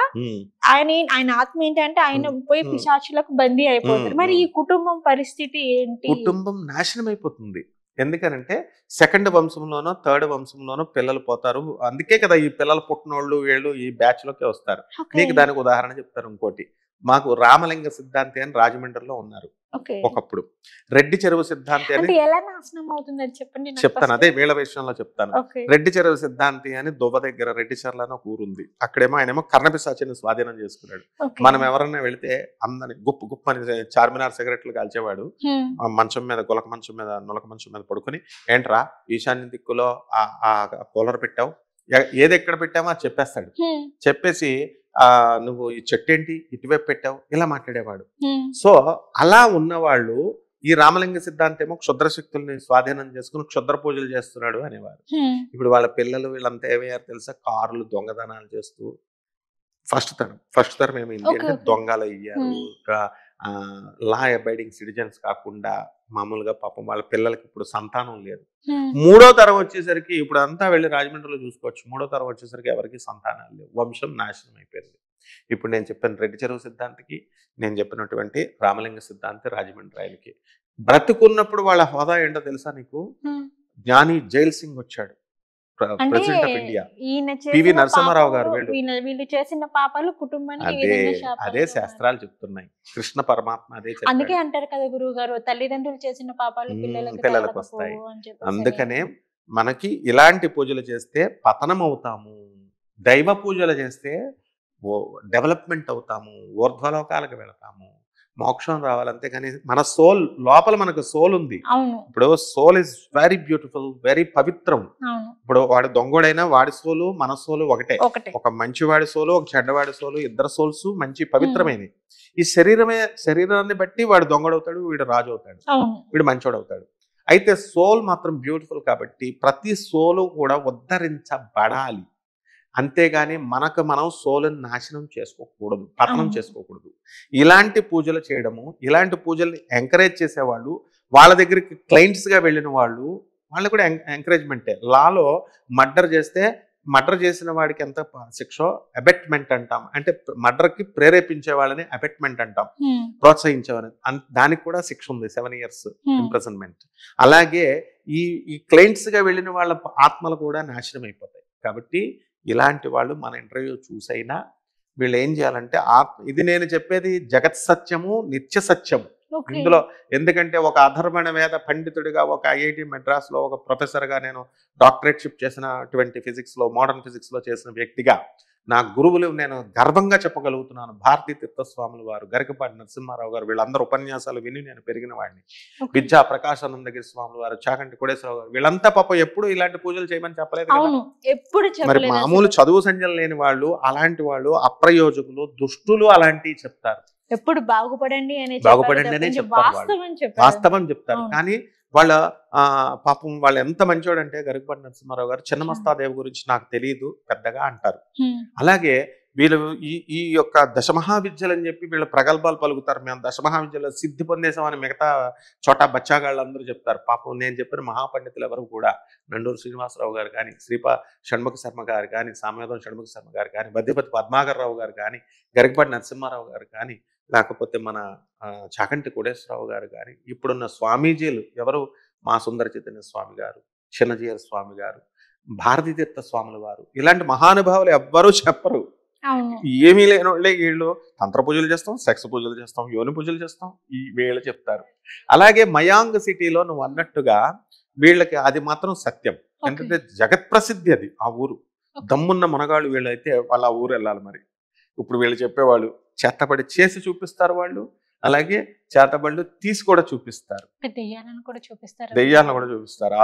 Speaker 1: ఆయన ఆత్మ ఏంటి అంటే ఆయన పోయి పిశాచులకు బందీ అయిపోతారు. మరి ఈ కుటుంబం పరిస్థితి ఏంటి?
Speaker 2: కుటుంబం నాశనం అయిపోతుంది. ఎందుకనంటే సెకండ్ వంశంలోనో థర్డ్ వంశంలోనో పిల్లలు పోతారు. అందుకే కదా ఈ పిల్లలు పుట్టినోళ్ళు వీళ్ళు ఈ బ్యాచ్ లోకే వస్తారు. నీకు దానికి ఉదాహరణ చెప్తారు. ఇంకోటి, మాకు రామలింగ సిద్ధాంతి అని రాజమండ్రిలో ఉన్నారు ఒకప్పుడు. రెడ్డి చెరువు సిద్ధాంతి అని చెప్తాను, అదే వీళ్ళ విషయంలో చెప్తాను. రెడ్డి చెరువు సిద్ధాంతి అని దువ్వ దగ్గర రెడ్డిచర్ల అని ఒక ఊరు ఉంది. అక్కడేమో ఆయనేమో కర్ణపిశాచిని స్వాధీనం చేసుకున్నాడు. మనం ఎవరన్నా వెళితే అందరిని గుప్పు గుప్పు అని చార్మినార్ సిగరెట్లు కాల్చేవాడు. మంచం మీద, గులక మంచం మీద, నులక మంచం మీద పడుకుని, ఏంట్రా ఈశాన్య దిక్కులో ఆ కూలర్ పెట్టావు, ఏది ఎక్కడ పెట్టామో అది చెప్పేస్తాడు. చెప్పేసి నువ్వు ఈ చెట్టు ఏంటి ఇటువైపు పెట్టావు, ఇలా మాట్లాడేవాడు. సో అలా ఉన్నవాళ్ళు ఈ రామలింగ సిద్ధాంతేమో క్షుద్ర శక్తుల్ని స్వాధీనం చేసుకుని క్షుద్ర పూజలు చేస్తున్నాడు అనేవారు. ఇప్పుడు వాళ్ళ పిల్లలు వీళ్ళంతా ఏమయ్యారు తెలుసా, కార్లు దొంగతనాలు చేస్తూ ఫస్ట్ తరం ఏమైంది అంటే దొంగలు అయ్యారు, లా అబైడింగ్ సిటిజన్స్ కాకుండా మామూలుగా పాపం వాళ్ళ పిల్లలకి ఇప్పుడు సంతానం లేదు.
Speaker 1: హ్మ్.
Speaker 2: 3వ తరం వచ్చేసరికి ఇప్పుడు అంతా వెళ్ళి రాజమండ్రిలో చూసుకోవచ్చు. 3వ తరం వచ్చేసరికి ఎవరికి సంతానాలు లేవు. వంశం నాశనం అయిపోయింది. ఇప్పుడు నేను చెప్పిన రెడ్డి చెరువు సిద్ధాంతికి, నేను చెప్పినటువంటి రామలింగ సిద్ధాంతి రాజమండ్రి ఆయనకి బ్రతుకున్నప్పుడు వాళ్ళ హోదా ఏంటో తెలుసా నీకు?
Speaker 1: హ్మ్.
Speaker 2: జ్ఞాని జైల్ సింగ్ వచ్చాడు,
Speaker 1: అంటే
Speaker 2: ప్రెసిడెంట్ ఆఫ్ ఇండియా.
Speaker 1: ఈయన
Speaker 2: పివి
Speaker 1: చేసిన
Speaker 2: నరసింహారావు గారు
Speaker 1: పాపాలు వీళ్ళు చేసిన పాపాలు కుటుంబానికి ఈ
Speaker 2: అదే
Speaker 1: విధంగా
Speaker 2: అదే
Speaker 1: శాపాలుగా మారాయి.
Speaker 2: శాస్త్రాలు చెప్తున్నాయి. కృష్ణ పరమాత్మ అదే
Speaker 1: అందుకే
Speaker 2: చెప్పాడు.
Speaker 1: అంటారు కదా గురువు గారు, తల్లిదండ్రులు చేసిన పాపాలు పిల్లలకు
Speaker 2: పిల్లలకు వస్తాయి.
Speaker 1: తగలకపోవు అని చెప్పేసి.
Speaker 2: అందుకనే మనకి ఇలాంటి పూజలు చేస్తే పతనం అవుతాము, దైవ పూజలు చేస్తే డెవలప్మెంట్ అవుతాము, ఊర్ధ్వలోకాలకు వెళతాము, మోక్షం రావాలి. అంతేగాని మన సోల్ లోపల మనకు సోల్ ఉంది.
Speaker 1: అవును
Speaker 2: ఇప్పుడు soul is very beautiful, very పవిత్రం.
Speaker 1: అవును
Speaker 2: ఇప్పుడు వాడు దొంగోడైనా వాడి సోలు మన సోలు ఒకటే.
Speaker 1: ఒకటే.
Speaker 2: ఒక మంచివాడి సోలు ఒక చెడ్డవాడి సోలు, ఇద్దరు సోల్స్ మంచి పవిత్రమైనవి. ఈ శరీరాన్ని బట్టి వాడు దొంగడవుతాడు, వీడు రాజు అవుతాడు,
Speaker 1: అవును
Speaker 2: వీడు మంచోడు అవుతాడు. అయితే సోల్ మాత్రం బ్యూటిఫుల్ కాబట్టి ప్రతి సోలు కూడా ఉద్ధరించబడాలి. అంతేగాని మనకు మనం సోలుని నాశనం చేసుకోకూడదు, పతనం
Speaker 1: అవును.
Speaker 2: చేసుకోకూడదు. ఇలాంటి పూజలు చేయడము, ఇలాంటి పూజల్ని ఎంకరేజ్ చేసేవాళ్ళు, వాళ్ళ దగ్గరికి క్లయింట్స్గా వెళ్ళిన వాళ్ళు కూడా ఎంకరేజ్మెంటే. లాలో మర్డర్ చేసిన వాడికి ఎంత శిక్షో అబెట్మెంట్ అంటాం. అంటే మర్డర్కి ప్రేరేపించే వాళ్ళని అబెట్మెంట్ అంటాం,
Speaker 1: హ్మ్.
Speaker 2: ప్రోత్సహించేవాళ్ళని. దానికి కూడా శిక్ష ఉంది, 7 years
Speaker 1: హ్మ్.
Speaker 2: ఇంప్రిజన్మెంట్. అలాగే ఈ క్లయింట్స్గా వెళ్ళిన వాళ్ళ ఆత్మలు కూడా నాశనం అయిపోతాయి. కాబట్టి ఇలాంటి వాళ్ళు మన ఇంటర్వ్యూ చూసైనా వీళ్ళు ఏం చేయాలంటే ఇది నేను చెప్పేది జగత్ సత్యము, నిత్య సత్యము
Speaker 1: ఓకే.
Speaker 2: ఇందులో. ఎందుకంటే ఒక అధర్వణ వేద పండితుడిగా, ఒక ఐఐటి మెడ్రాస్లో ఒక ప్రొఫెసర్గా, నేను డాక్టరేట్షిప్ చేసినటువంటి ఫిజిక్స్లో, మోడర్న్ ఫిజిక్స్లో చేసిన వ్యక్తిగా నా గురువులు నేను గర్వంగా చెప్పగలుగుతున్నాను. భారతీ తీర్థస్వాములు వారు, గరికపాటి నరసింహారావు గారు, వీళ్ళందరూ ఉపన్యాసాలు విని నేను పెరిగిన వాడిని.
Speaker 1: ఓకే.
Speaker 2: విద్యా ప్రకాశానందగిరి స్వాములు వారు, చాగంటి కోటేశ్వరరావు గారు, వీళ్ళంతా పాపం ఎప్పుడు ఇలాంటి పూజలు చేయమని చెప్పలేదు కదా.
Speaker 1: అవును ఎప్పుడు
Speaker 2: మరి
Speaker 1: చెప్పలేదు
Speaker 2: మామూలు
Speaker 1: అసలు.
Speaker 2: చదువు సంజలు లేని వాళ్ళు, అలాంటి వాళ్ళు అప్రయోజకులు, దుష్టులు అలాంటివి చెప్తారు.
Speaker 1: ఎప్పుడు బాగుపడండి అని
Speaker 2: బాగుపడండి అనే చెప్తారు వాళ్ళు.
Speaker 1: వాస్తవం చెప్పారు.
Speaker 2: వాస్తవం చెప్తారు.
Speaker 1: అవును.
Speaker 2: కానీ వాళ్ళ పాపం వాళ్ళు ఎంత మంచోడంటే, గరికపాటి నరసింహారావు గారు చిన్నమస్తాదేవి గురించి నాకు తెలియదు పెద్దగా అంటారు.
Speaker 1: హ్మ్.
Speaker 2: అలాగే వీళ్ళు ఈ యొక్క దశమహావిద్యలు అని చెప్పి వీళ్ళు ప్రగల్భాలు పలుకుతారు. మేము దశమహావిద్యలో సిద్ధి పొందేశామని మిగతా చోటా బచ్చాగాళ్ళందరూ చెప్తారు. పాపం నేను చెప్పిన మహాపండితులు ఎవరు కూడా, నండూరు శ్రీనివాసరావు గారు కానీ, షణ్ముఖ శర్మ గారు కానీ, సామ్యదం షణ్ముఖ శర్మ గారు కానీ, బద్దిపతి పద్మాకర్రావు గారు కానీ, గరికపాటి నరసింహారావు గారు కానీ, లేకపోతే మన చాకంటి కోటేశ్వరరావు గారు కానీ, ఇప్పుడున్న స్వామీజీలు ఎవరు, మా సుందర చైతన్య స్వామి గారు, చిన్నజీయర్ స్వామి గారు, భారతీ తీర్థ స్వాముల వారు, ఇలాంటి మహానుభావులు ఎవ్వరూ చెప్పరు.
Speaker 1: అవును.
Speaker 2: ఏమీ లేని వాళ్ళే వీళ్ళు తంత్ర పూజలు చేస్తాం, సెక్స్ పూజలు చేస్తాం, యోని పూజలు చేస్తాం, ఈ వీళ్ళు చెప్తారు. అలాగే మయాంగ్ సిటీలో నువ్వు అన్నట్టుగా వీళ్ళకి అది మాత్రం సత్యం. ఎందుకంటే జగత్ ప్రసిద్ధి అది ఆ ఊరు. దమ్మున్న మనగాళ్ళు వీళ్ళైతే వాళ్ళు ఆ ఊరు వెళ్ళాలి. మరి ఇప్పుడు వీళ్ళు చెప్పేవాళ్ళు చేతబడి చేసి చూపిస్తారు వాళ్ళు, అలాగే చేతబడులు తీసి కూడా చూపిస్తారు,
Speaker 1: దెయ్యాలను కూడా చూపిస్తారు.
Speaker 2: దెయ్యాలను కూడా చూపిస్తారు.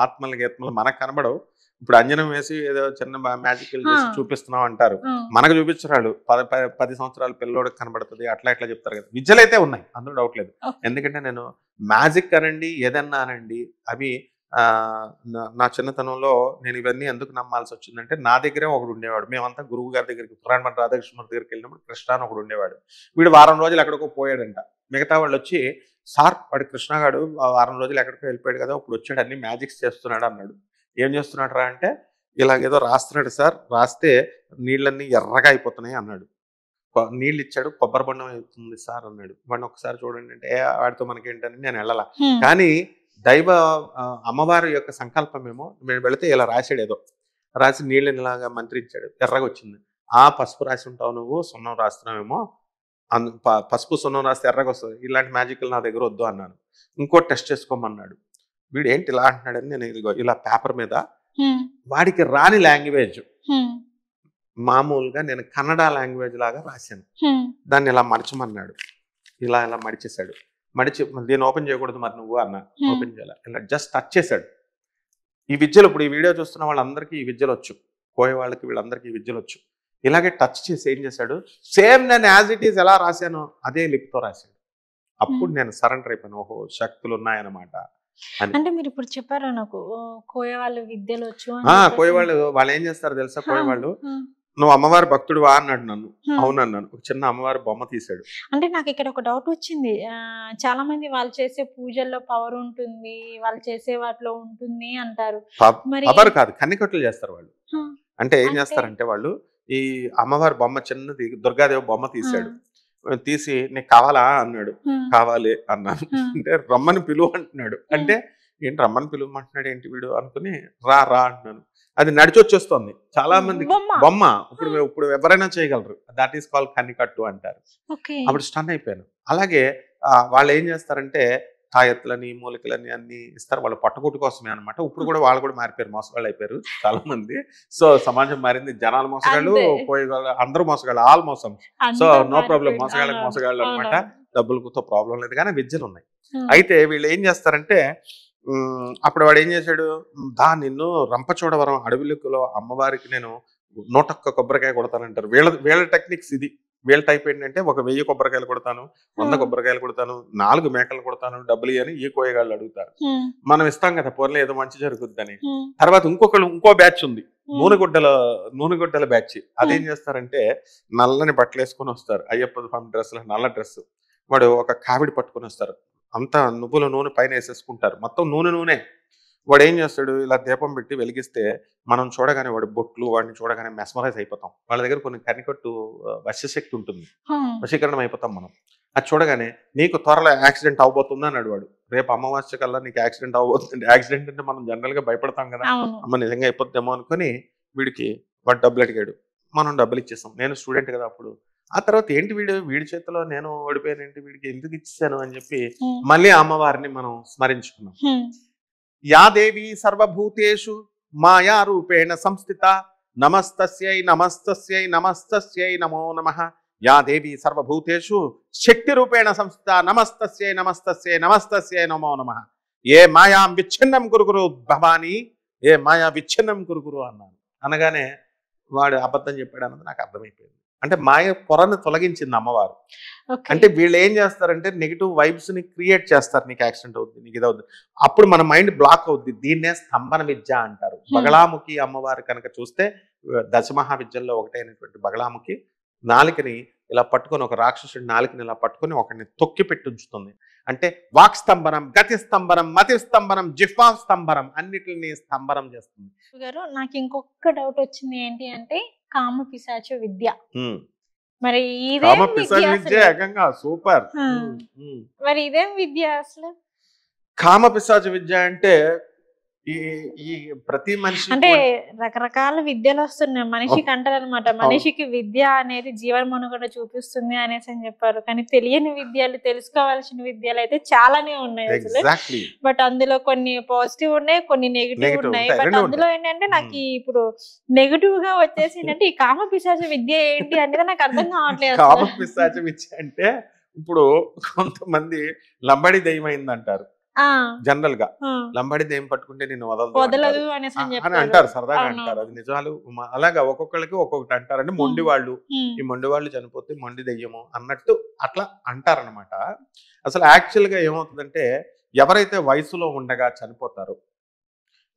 Speaker 2: ఆత్మలు గీత్మలు మనకు కనబడవు. ఇప్పుడు అంజనం వేసి ఏదో చిన్న మ్యాజిక్ చేసి చూపిస్తున్నాం అంటారు, మనకు చూపించరాడు. 10 సంవత్సరాల పిల్లోడికి కనబడుతుంది, అట్లా చెప్తారు కదా. విద్యలు అయితే ఉన్నాయి, అందులో డౌట్ లేదు. ఎందుకంటే నేను మ్యాజిక్ అనండి, ఏదన్నా అనండి, అవి నా చిన్నతనంలో నేను ఇవన్నీ ఎందుకు నమ్మాల్సి వచ్చిందంటే, నా దగ్గరే ఒకడు ఉండేవాడు. మేమంతా గురువు గారి దగ్గరికి, పురాణమఠ రాధాకృష్ణ దగ్గరికి వెళ్ళినప్పుడు కృష్ణ అని ఒకడు ఉండేవాడు. వీడు వారం రోజులు ఎక్కడికో పోయాడంట. మిగతా వాళ్ళు వచ్చి, సార్ వాడు కృష్ణగాడు వారం రోజులు ఎక్కడికో వెళ్ళిపోయాడు కదా, ఇప్పుడు వచ్చాడు అన్ని మ్యాజిక్స్ చేస్తున్నాడు అన్నాడు. ఏం చేస్తున్నాడు రా అంటే, ఇలాగేదో రాస్తున్నాడు సార్, రాస్తే నీళ్ళన్నీ ఎర్రగా అయిపోతున్నాయి అన్నాడు. నీళ్ళు ఇచ్చాడు, కొబ్బరి బొండం అవుతుంది సార్ అన్నాడు. వాడిని ఒకసారి చూడండి అంటే, వాడితో మనకేంటని నేను వెళ్ళాల. కానీ దైవ అమ్మవారి యొక్క సంకల్పమేమో, మేము వెళితే ఇలా రాశాడు, ఏదో రాసి నీళ్ళని ఇలాగా మంత్రించాడు, ఎర్రగా వచ్చింది. పసుపు రాసి ఉంటావు నువ్వు, సున్నం రాస్తున్నావేమో, పసుపు సున్నం రాస్తే ఎర్రగా వస్తుంది, ఇలాంటి మ్యాజిక్లు నా దగ్గర వద్దు అన్నాను. ఇంకో టెస్ట్ చేసుకోమన్నాడు. వీడు ఏంటి ఇలా అంటున్నాడని నేను ఇలా పేపర్ మీద వాడికి రాని లాంగ్వేజ్ మామూలుగా నేను కన్నడ లాంగ్వేజ్ లాగా రాశాను. దాన్ని ఇలా మడచమన్నాడు, ఇలా మడిచేశాడు. దీన్ని ఓపెన్ చేయకూడదు మరి నువ్వు అన్నా, ఓపెన్ చేయాలి. ఇలా జస్ట్ టచ్ చేశాడు. ఈ విద్యలు ఇప్పుడు ఈ వీడియో చూస్తున్న వాళ్ళందరికీ ఈ విద్యలు వచ్చు, పోయే వాళ్ళకి వీళ్ళందరికీ ఈ విద్యలు వచ్చు. ఇలాగే టచ్ చేసి ఏం చేశాడు, సేమ్ నేను యాజ్ ఇట్ ఈస్ ఎలా రాశానో అదే లిప్తో రాశాడు. అప్పుడు నేను సరెండర్ అయిపోయాను, ఓహో శక్తులు ఉన్నాయన్నమాట.
Speaker 1: అంటే మీరు ఇప్పుడు చెప్పారు నాకు, కోయవాళ్ళు విద్యలు వచ్చు.
Speaker 2: కోయవాళ్ళు వాళ్ళు ఏం చేస్తారు తెలుసా, కోయవాళ్ళు నువ్వు అమ్మవారి భక్తుడివా అన్నాడు నన్ను.
Speaker 1: హ్మ్.
Speaker 2: అవునన్నాను. ఒక చిన్న అమ్మవారి బొమ్మ తీశాడు.
Speaker 1: అంటే నాకు ఇక్కడ ఒక డౌట్ వచ్చింది. చాలా మంది వాళ్ళు చేసే పూజల్లో పవర్ ఉంటుంది, వాళ్ళు చేసే వాటిలో ఉంటుంది అంటారు. మరి
Speaker 2: పవర్ కాదు, కన్నికట్లు చేస్తారు వాళ్ళు.
Speaker 1: ఆ!
Speaker 2: అంటే ఏం
Speaker 1: అంటే
Speaker 2: చేస్తారంటే వాళ్ళు ఈ అమ్మవారి బొమ్మ చిన్నది దుర్గాదేవి బొమ్మ
Speaker 1: ఆ!
Speaker 2: తీశాడు. తీసి నీకు కావాలా అన్నాడు.
Speaker 1: ఆ!
Speaker 2: కావాలి అన్నాను.
Speaker 1: ఆ!
Speaker 2: అంటే రమ్మని పిలువు అంటున్నాడు.
Speaker 1: ఆ!
Speaker 2: అంటే ఏంటి రమ్మని పిలువమంటున్నాడు ఏంటి వీడు అనుకుని రా రా అంటున్నాను. అది నడిచొచ్చేస్తోంది. చాలా మంది
Speaker 1: బొమ్మ.
Speaker 2: బొమ్మ ఇప్పుడు
Speaker 1: ఆ!
Speaker 2: ఇప్పుడు ఎవరైనా చేయగలరు. దట్ ఈస్ కాల్డ్ కన్నికట్టు అంటారు.
Speaker 1: ఓకే.
Speaker 2: అప్పుడు స్టన్ అయిపోయాను. అలాగే వాళ్ళు ఏం చేస్తారంటే తాయెత్తులని, మూలికలని అన్ని ఇస్తారు. వాళ్ళ పొట్టకూటి కోసమే అనమాట. ఇప్పుడు కూడా వాళ్ళు కూడా మారిపోయారు. మోసగాళ్ళు అయిపోయారు చాలా మంది. సో సమాజం మారింది. జనాలు మోసగాళ్ళు,
Speaker 1: అంతే.
Speaker 2: పోయేగాళ్ళు అందరూ మోసగాళ్ళు. ఆల్ మోసం. సో
Speaker 1: అంతా
Speaker 2: నో ప్రాబ్లమ్.
Speaker 1: మారిపోయింది.
Speaker 2: మోసగాళ్ళకి
Speaker 1: అవునవును.
Speaker 2: మోసగాళ్ళు అనమాట.
Speaker 1: అవునవును.
Speaker 2: డబ్బులతో ప్రాబ్లం లేదు కానీ విద్యలు ఉన్నాయి.
Speaker 1: హ్మ్.
Speaker 2: అయితే వీళ్ళు ఏం చేస్తారంటే అప్పుడు వాడు ఏం చేశాడు, నిన్ను రంపచోడవరం అడవిలో అమ్మవారికి నేను 101 కొబ్బరికాయ కొడతానంటారు. వీళ్ళ వీళ్ళ టెక్నిక్స్ ఇది. వీళ్ళ టైప్ ఏంటంటే ఒక 1000 కొబ్బరికాయలు కొడతాను, 100
Speaker 1: హ్మ్.
Speaker 2: కొబ్బరికాయలు కొడతాను, 4 మేకలు కొడతాను, డబ్బులు ఇయ్యని ఈ కోయగాళ్ళు అడుగుతారు.
Speaker 1: హ్మ్.
Speaker 2: మనం ఇస్తాం కదా పోర్లే ఏదో మంచి జరుగుద్దని.
Speaker 1: హ్మ్.
Speaker 2: తర్వాత ఇంకో బ్యాచ్ ఉంది.
Speaker 1: హ్మ్.
Speaker 2: నూనెగుడ్డల బ్యాచ్. అదేం
Speaker 1: హ్మ్.
Speaker 2: చేస్తారంటే నల్లని బట్టలు వేసుకొని వస్తారు. అయ్యప్ప స్వామి డ్రెస్సులు, నల్ల డ్రెస్. వాడు ఒక కావిడి పట్టుకొని వస్తారు. అంతా నువ్వుల నూనె పైన వేసేసుకుంటారు. మొత్తం నూనె. వాడు ఏం చేస్తాడు, ఇలా దీపం పెట్టి వెలిగిస్తే మనం చూడగానే వాడి బొట్లు వాడిని చూడగానే మెస్మరైజ్ అయిపోతాం. వాళ్ళ దగ్గర కొన్ని కనికట్టు వశశక్తి ఉంటుంది.
Speaker 1: హ్మ్.
Speaker 2: వశీకరణం అయిపోతాం మనం. అది చూడగానే నీకు త్వరలో యాక్సిడెంట్ అవబోతుంది అన్నాడు వాడు. రేపు అమావాస్య కల్లా నీకు యాక్సిడెంట్ అవబోతుంది. యాక్సిడెంట్ అంటే మనం జనరల్ గా భయపడతాం కదా,
Speaker 1: అవును.
Speaker 2: అమ్మ నిజంగా అయిపోద్దేమో అనుకుని వాడు డబ్బులు అడిగాడు. మనం డబ్బులు ఇచ్చేసాం. నేను స్టూడెంట్ కదా అప్పుడు. ఆ తర్వాత ఏంటి వీడి చేతిలో నేను ఓడిపోయానేంటి, వీడికి ఎందుకు ఇచ్చేసాను అని చెప్పి
Speaker 1: హ్మ్.
Speaker 2: మళ్ళీ ఆ అమ్మవారిని మనం స్మరించుకున్నాం.
Speaker 1: హ్మ్.
Speaker 2: యా దేవి సర్వభూతేషు మాయా రూపేణ సంస్థిత నమస్తస్యై నమస్తస్యై నమస్తస్యై నమో నమః. యా దేవి సర్వభూతేషు శక్తి రూపేణ సంస్థిత నమస్తస్యై నమస్తస్యై నమస్తస్యై నమో నమః. ఏ మాయాం విచ్ఛిన్నం కురుగురు భవాని, ఏ మాయా విచ్ఛిన్నం కురుగురు అన్నాను. అనగానే వాడు అబద్ధం చెప్పాడు అన్నది నాకు అర్థమైపోయింది. అంటే మాయ పొరను తొలగించింది అమ్మవారు.
Speaker 1: ఓకే.
Speaker 2: అంటే వీళ్ళు ఏం చేస్తారంటే నెగిటివ్ వైబ్స్ ని క్రియేట్ చేస్తారు. నీకు యాక్సిడెంట్ అవుద్ది, నీకు ఇది అవుద్ది. అప్పుడు మన మైండ్ బ్లాక్ అవుద్ది. దీన్నే స్తంభన విద్య అంటారు.
Speaker 1: హ్మ్.
Speaker 2: బగళాముఖి అమ్మవారు కనుక చూస్తే దశమహా విద్యల్లో ఒకటైనటువంటి బగళాముఖి నాలికని ఇలా పట్టుకొని, ఒక రాక్షసుడి నాలికని ఇలా పట్టుకొని ఒకరిని తొక్కి పెట్టి ఉంచుతుంది. అంటే వాక్ స్తంభనం, గతి స్తంభనం, మతి స్తంభనం, జిహ్వా స్తంభనం, అన్నిటిని స్తంభనం చేస్తుంది.
Speaker 1: గారు నాకు ఇంకొక డౌట్ వచ్చింది ఏంటి అంటే కామ పిశాచ విద్య.
Speaker 2: హ్మ్.
Speaker 1: మరి
Speaker 2: కామ
Speaker 1: ఇదేం
Speaker 2: పిశాచ
Speaker 1: విద్య
Speaker 2: విద్య
Speaker 1: అసలు?
Speaker 2: ఏకంగా సూపర్.
Speaker 1: ఆ. మరి ఇదేం విద్య అసలు?
Speaker 2: కామ పిశాచ విద్య అంటే ఈ ఈ ప్రతి మనిషి
Speaker 1: అంటే రకరకాల విద్యలు వస్తున్నాయి మనిషికి అంటారనమాట. మనిషికి విద్య అనేది జీవన మనుగడ చూపిస్తుంది అనేసి అని చెప్పారు. కానీ తెలియని విద్యలు, తెలుసుకోవాల్సిన విద్యలు అయితే చాలానే ఉన్నాయి అసలు.
Speaker 2: ఎగ్జాక్ట్లీ
Speaker 1: బట్ అందులో కొన్ని పాజిటివ్ ఉన్నాయి, కొన్ని నెగిటివ్
Speaker 2: నెగిటివ్
Speaker 1: ఉన్నాయి.
Speaker 2: ఉంటాయి,
Speaker 1: బట్
Speaker 2: రెండు
Speaker 1: అందులో
Speaker 2: ఉంటాయి.
Speaker 1: ఏంటంటే నాకు ఇప్పుడు నెగిటివ్ గా వచ్చేసి ఏంటంటే ఈ కామ పిశాచ విద్య ఏంటి అనేది నాకు అర్థం కావట్లేదు
Speaker 2: కామ
Speaker 1: అసలు.
Speaker 2: పిశాచ విద్య అంటే ఇప్పుడు కొంతమంది లంబడి దెయ్యం అయిందంటారు.
Speaker 1: ఆ,
Speaker 2: జనరల్ గా
Speaker 1: ఆ.
Speaker 2: లంబడి దెయ్యం పట్టుకుంటే నిన్ను వదలదు
Speaker 1: వదలదు
Speaker 2: అంటారు.
Speaker 1: అనేసి అని
Speaker 2: అని
Speaker 1: చెప్పారు.
Speaker 2: అంటారు, సరదాగా
Speaker 1: అవునవును.
Speaker 2: అంటారు. అది నిజాలు అలాగా ఒక్కొక్కరికి ఒక్కొక్కటి అంటారు. అంటే మొండి వాళ్ళు,
Speaker 1: హ్మ్.
Speaker 2: ఈ మొండి వాళ్ళు చనిపోతే మొండి దెయ్యము అన్నట్టు అట్లా అంటారనమాట. అసలు యాక్చువల్ గా ఏమవుతుందంటే ఎవరైతే వయసులో ఉండగా చనిపోతారో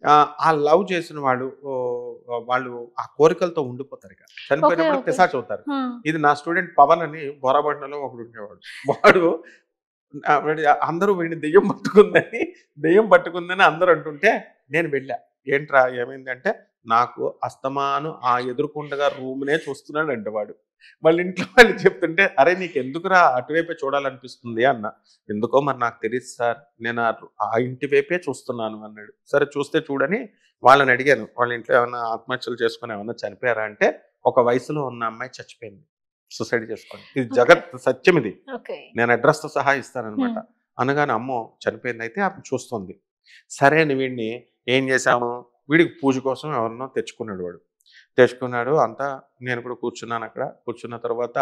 Speaker 2: ఆ లవ్ చేసిన వాళ్ళు ఆ కోరికలతో ఉండిపోతారు. ఇక
Speaker 1: ఓకే.
Speaker 2: చనిపోయినప్పుడు
Speaker 1: ఓకే.
Speaker 2: పిశాచ్ అవుతారు.
Speaker 1: ఆ.
Speaker 2: ఇది నా స్టూడెంట్ పవన్ అని బొరబండలో ఒకడు ఉండేవాడు. వాడు అందరూ వీడిని దెయ్యం పట్టుకుందని అందరూ అంటుంటే నేను వెళ్ళా. ఏంట్రా ఏమైందంటే నాకు అస్తమాను ఆ ఎదురుకుండగా రూమ్నే చూస్తున్నాడంట వాడు. వాళ్ళ ఇంట్లో వాళ్ళు చెప్తుంటే అరే నీకు ఎందుకురా అటువైపే చూడాలనిపిస్తుంది అన్న. ఎందుకో మరి నాకు తెలియదు సార్, నేను ఆ ఇంటి వైపే చూస్తున్నాను అన్నాడు. సరే చూస్తే చూడని వాళ్ళని అడిగాను, వాళ్ళ ఇంట్లో ఏమైనా ఆత్మహత్యలు చేసుకుని ఏమన్నా చనిపోయారా అంటే ఒక వయసులో ఉన్న అమ్మాయి చచ్చిపోయింది సూసైడ్ చేసుకోండి. ఇది జగత్ సత్యం, ఇది
Speaker 1: ఓకే.
Speaker 2: నేను అడ్రస్ తో సహా ఇస్తానన్నమాట. అనగానే అమ్మో చనిపోయింది అయితే అప్పుడు చూస్తుంది. సరే అని వీడిని ఏం చేశాము, వీడికి పూజ కోసం ఎవరినో తెచ్చుకున్నాడు అంతా. నేను కూడా కూర్చున్నాను. అక్కడ కూర్చున్న తర్వాత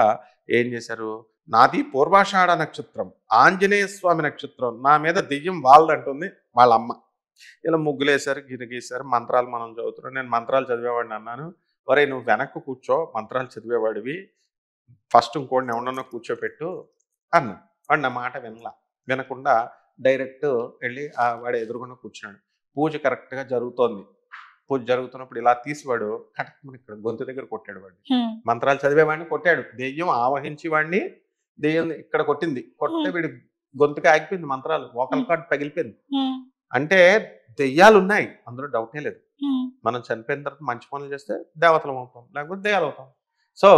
Speaker 2: ఏం చేశారు, నాది పూర్వాషాఢ నక్షత్రం, ఆంజనేయ స్వామి నక్షత్రం, నా మీద దెయ్యం వాళ్ళంటుంది వాళ్ళ అమ్మ. ఇలా ముగ్గులేశారు, గీసారు, మంత్రాలు మనం చదువుతున్నాం. నేను మంత్రాలు చదివేవాడిని అన్నాను. ఒరే నువ్వు వెనక్కు కూర్చో, మంత్రాలు చదివేవాడివి, ఫస్ట్ ఇంకోడిని ఎవడన్నా కూర్చోపెట్టు అన్నా. వాడు నా మాట వినకుండా డైరెక్ట్ వెళ్ళి వాడు ఎదురుకుండా కూర్చున్నాడు. పూజ కరెక్ట్గా జరుగుతోంది. పూజ జరుగుతున్నప్పుడు ఇలా తీసివాడు కటకమని ఇక్కడ గొంతు దగ్గర కొట్టాడు వాడిని. మంత్రాలు చదివేవాడిని కొట్టాడు. దెయ్యం ఆవహించి వాడిని దెయ్యం ఇక్కడ కొట్టింది. కొట్టే వీడి గొంతుకి ఆగిపోయింది, మంత్రాలు వోకల్ కార్డ్ పగిలిపోయింది. అంటే దెయ్యాలు ఉన్నాయి, అందులో డౌటే లేదు. మనం చనిపోయిన తర్వాత మంచి పనులు చేస్తే దేవతలం అవుతాం, లేకపోతే దెయ్యాలు అవుతాం. సో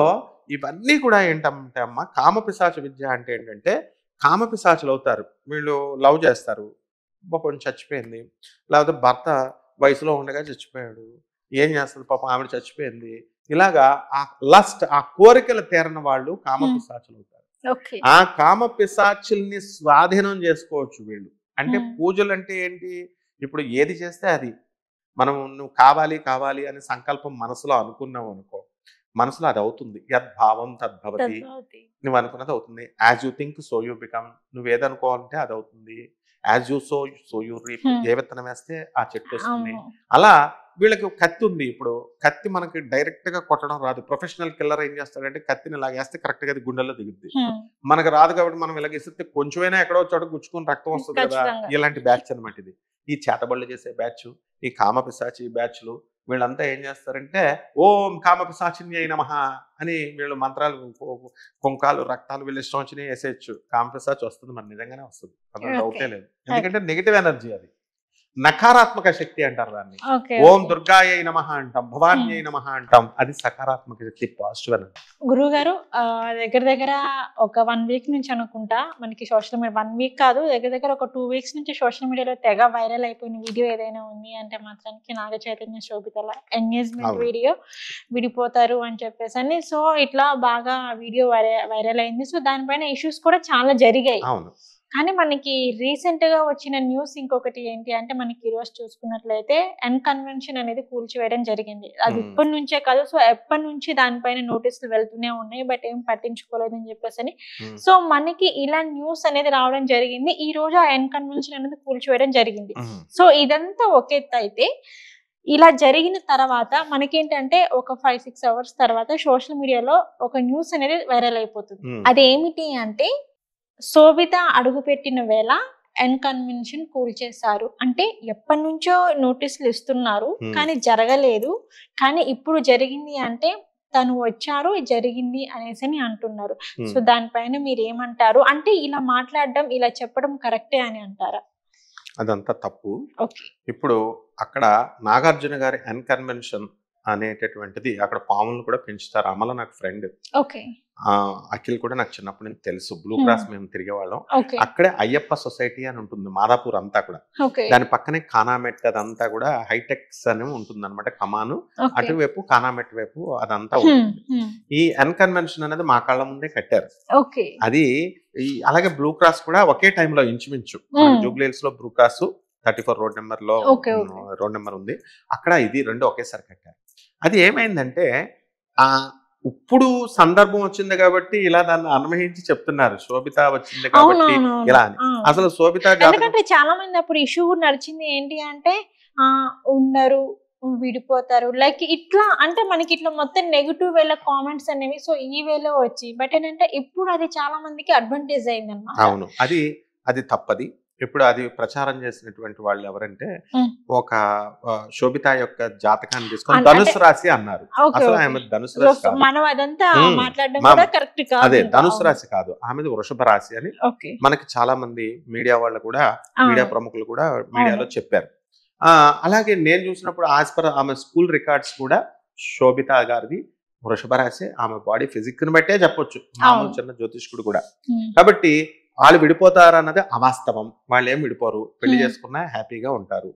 Speaker 2: ఇవన్నీ కూడా ఏంటంటే అమ్మ, కామపిశాచ విద్య అంటే ఏంటంటే కామపిశాచులు అవుతారు. వీళ్ళు లవ్ చేస్తారు, పాపం చచ్చిపోయింది, లేకపోతే భర్త వయసులో ఉండగా చచ్చిపోయాడు, ఏం చేస్తుంది పాపం ఆవిడ చచ్చిపోయింది. ఇలాగా ఆ లస్ట్, ఆ కోరికలు తీరని వాళ్ళు కామపిశాచులు అవుతారు. ఆ కామపిశాచుల్ని స్వాధీనం చేసుకోవచ్చు వీళ్ళు. అంటే పూజలు అంటే ఏంటి, ఇప్పుడు ఏది చేస్తే అది మనం నువ్వు కావాలి కావాలి అనే సంకల్పం మనసులో అనుకున్నావు అనుకో, మనసులో అది అవుతుంది. యద్భావం తద్భవతి, నువ్వు అనుకున్నది అవుతుంది. As you think so you become, నువ్వు ఏదనుకోవాలంటే అది అవుతుంది. As you so you reap, ఏ విత్తనం వేస్తే ఆ చెట్టు వస్తుంది. అలా వీళ్ళకి కత్తి ఉంది. ఇప్పుడు కత్తి మనకి డైరెక్ట్ గా కొట్టడం రాదు. ప్రొఫెషనల్ కిల్లర్ ఏం చేస్తాడంటే కత్తిని ఇలా వేస్తే కరెక్ట్ గా అది గుండెల్లో దిగుద్ది. మనకు రాదు కాబట్టి మనం ఇలా ఇస్తే కొంచెమైనా ఎక్కడో చోట గుచ్చుకుని రక్తం వస్తుంది కదా. ఇలాంటి బ్యాచ్ అనమాట ఇది. ఈ చేతబళ్ళు చేసే బ్యాచ్, ఈ కామపిశాచి బ్యాచ్లు, వీళ్ళంతా ఏం చేస్తారంటే ఓం కామపిశాచిన్యై నమః అని వీళ్ళు మంత్రాలు, కుంకాలు, రక్తాలు వీళ్ళు ఇష్టం వచ్చినాయి వేసేయచ్చు. కామపిశాచి వస్తుంది, మరి నిజంగానే వస్తుంది, అందులో డౌటే లేదు. ఎందుకంటే నెగిటివ్ ఎనర్జీ, అది నకారాత్మక శక్తి అంటారు దాన్ని. ఓం దుర్గాయై నమః అంటాం, భవాన్యై నమః అంటాం, అది సకారాత్మక శక్తి, పాజిటివ్ ఎనర్జీ.
Speaker 1: గురువు గారు దగ్గర దగ్గర ఒక 1 వీక్ నుంచి అనుకుంటా మనకి సోషల్ మీడియా, 1 వీక్ కాదు, దగ్గర దగ్గర ఒక 2 వీక్స్ నుంచి సోషల్ మీడియాలో తెగ వైరల్ అయిపోయిన వీడియో ఏదైనా ఉంది అంటే మాత్రానికి నాగ చైతన్య శోభితల ఎంగేజ్మెంట్ వీడియో, విడిపోతారు అని చెప్పేసి అని. సో ఇట్లా బాగా వీడియో వైరల్ అయింది. సో దానిపైన ఇష్యూస్ కూడా చాలా జరిగాయి. కానీ మనకి రీసెంట్ గా వచ్చిన న్యూస్ ఇంకొకటి ఏంటి అంటే, మనకి ఈ రోజు చూసుకున్నట్లయితే ఎన్ కన్వెన్షన్ అనేది కూల్చివేయడం జరిగింది. అది ఇప్పటి నుంచే కాదు, సో ఎప్పటి నుంచి దానిపైన నోటీసులు వెళ్తూనే ఉన్నాయి, బట్ ఏం పట్టించుకోలేదని చెప్పేసి అని. సో మనకి ఇలా న్యూస్ అనేది రావడం జరిగింది. ఈ రోజు ఆ ఎన్ కన్వెన్షన్ అనేది కూల్చివేయడం జరిగింది. సో ఇదంతా ఒక ఎత్తు అయితే, ఇలా జరిగిన తర్వాత మనకేంటంటే ఒక 5-6 అవర్స్ తర్వాత సోషల్ మీడియాలో ఒక న్యూస్ అనేది వైరల్ అయిపోతుంది. అదేమిటి అంటే, శోభిత అడుగుపెట్టిన వేళ ఎన్ కన్వెన్షన్ కూల్చేశారు అంటే, ఎప్పటి నుంచో నోటీసులు ఇస్తున్నారు కానీ జరగలేదు, కానీ ఇప్పుడు జరిగింది అంటే తను వచ్చారు జరిగింది అనేసి అంటున్నారు. సో దానిపైన మీరు ఏమంటారు? అంటే ఇలా మాట్లాడడం, ఇలా చెప్పడం కరెక్టే అని అంటారా?
Speaker 2: అదంతా తప్పు. ఇప్పుడు అక్కడ నాగార్జున గారి ఎన్ కన్వెన్షన్ అనేటటువంటిది, అక్కడ పాములను కూడా పెంచుతారు. అమల నాకు ఫ్రెండ్, అఖిల్ కూడా నాకు చిన్నప్పటి నుంచి తెలుసు. బ్లూ క్రాస్ మేము తిరిగేవాళ్ళం. అక్కడే అయ్యప్ప సొసైటీ అని ఉంటుంది మాదాపూర్ అంతా కూడా. దాని పక్కనే కానామెట్, అదంతా కూడా హైటెక్స్ అని ఉంటుంది అనమాట. కమాను అటువైపు, కానామెట్ వైపు అదంతా ఉంటుంది. ఈ ఎన్ కన్వెన్షన్ అనేది మా కళ్ళ ముందే కట్టారు. అది అలాగే బ్లూ క్రాస్ కూడా ఒకే టైంలో ఇంచుమించు జూబ్లీ హిల్స్ లో బ్లూ క్రాస్ 34 రోడ్ నెంబర్ లో రోడ్ నెంబర్ ఉంది, అక్కడ ఇది రెండు ఒకేసారి కట్టారు. అది ఏమైందంటే ఇప్పుడు సందర్భం వచ్చింది కాబట్టి ఇలా దాన్ని అన్వయించి చెప్తున్నారు, శోభిత వచ్చింది కాబట్టి ఇలా అని. అసలు శోభిత
Speaker 1: ఎందుకంటే చాలా మంది అప్పుడు ఇష్యూ నడిచింది ఏంటి అంటే ఉండరు, విడిపోతారు, లైక్ ఇట్లా అంటే మనకి ఇట్లా మొత్తం నెగిటివ్ వేల కామెంట్స్ అనేవి. సో ఈ వేలో వచ్చి బట్ ఏంటంటే ఇప్పుడు అది చాలా మందికి అడ్వాంటేజ్ అయింది అన్నమాట.
Speaker 2: అవును, అది తప్పది. ఇప్పుడు అది ప్రచారం చేసినటువంటి వాళ్ళు ఎవరంటే, ఒక శోభిత యొక్క జాతకాన్ని తీసుకొని ధనుసు రాశి అన్నారు. అసలు ఆమె ధనుసు రాశి అదే ధనుసు రాశి కాదు, ఆమెది వృషభ రాశి అని మనకి చాలా మంది మీడియా వాళ్ళు కూడా, మీడియా ప్రముఖులు కూడా మీడియాలో చెప్పారు. అలాగే నేను చూసినప్పుడు ఆస్పర్ ఆమె స్కూల్ రికార్డ్స్ కూడా శోభిత గారిది వృషభ రాశి. ఆమె బాడీ ఫిజిక్ ని బట్టే చెప్పొచ్చు, మామూలు చిన్న జ్యోతిష్కుడు కూడా. కాబట్టి వాళ్ళు విడిపోతారు అన్నది అవాస్తవం. వాళ్ళు ఏం విడిపోరు, పెళ్లి చేసుకున్నా హ్యాపీగా ఉంటారు.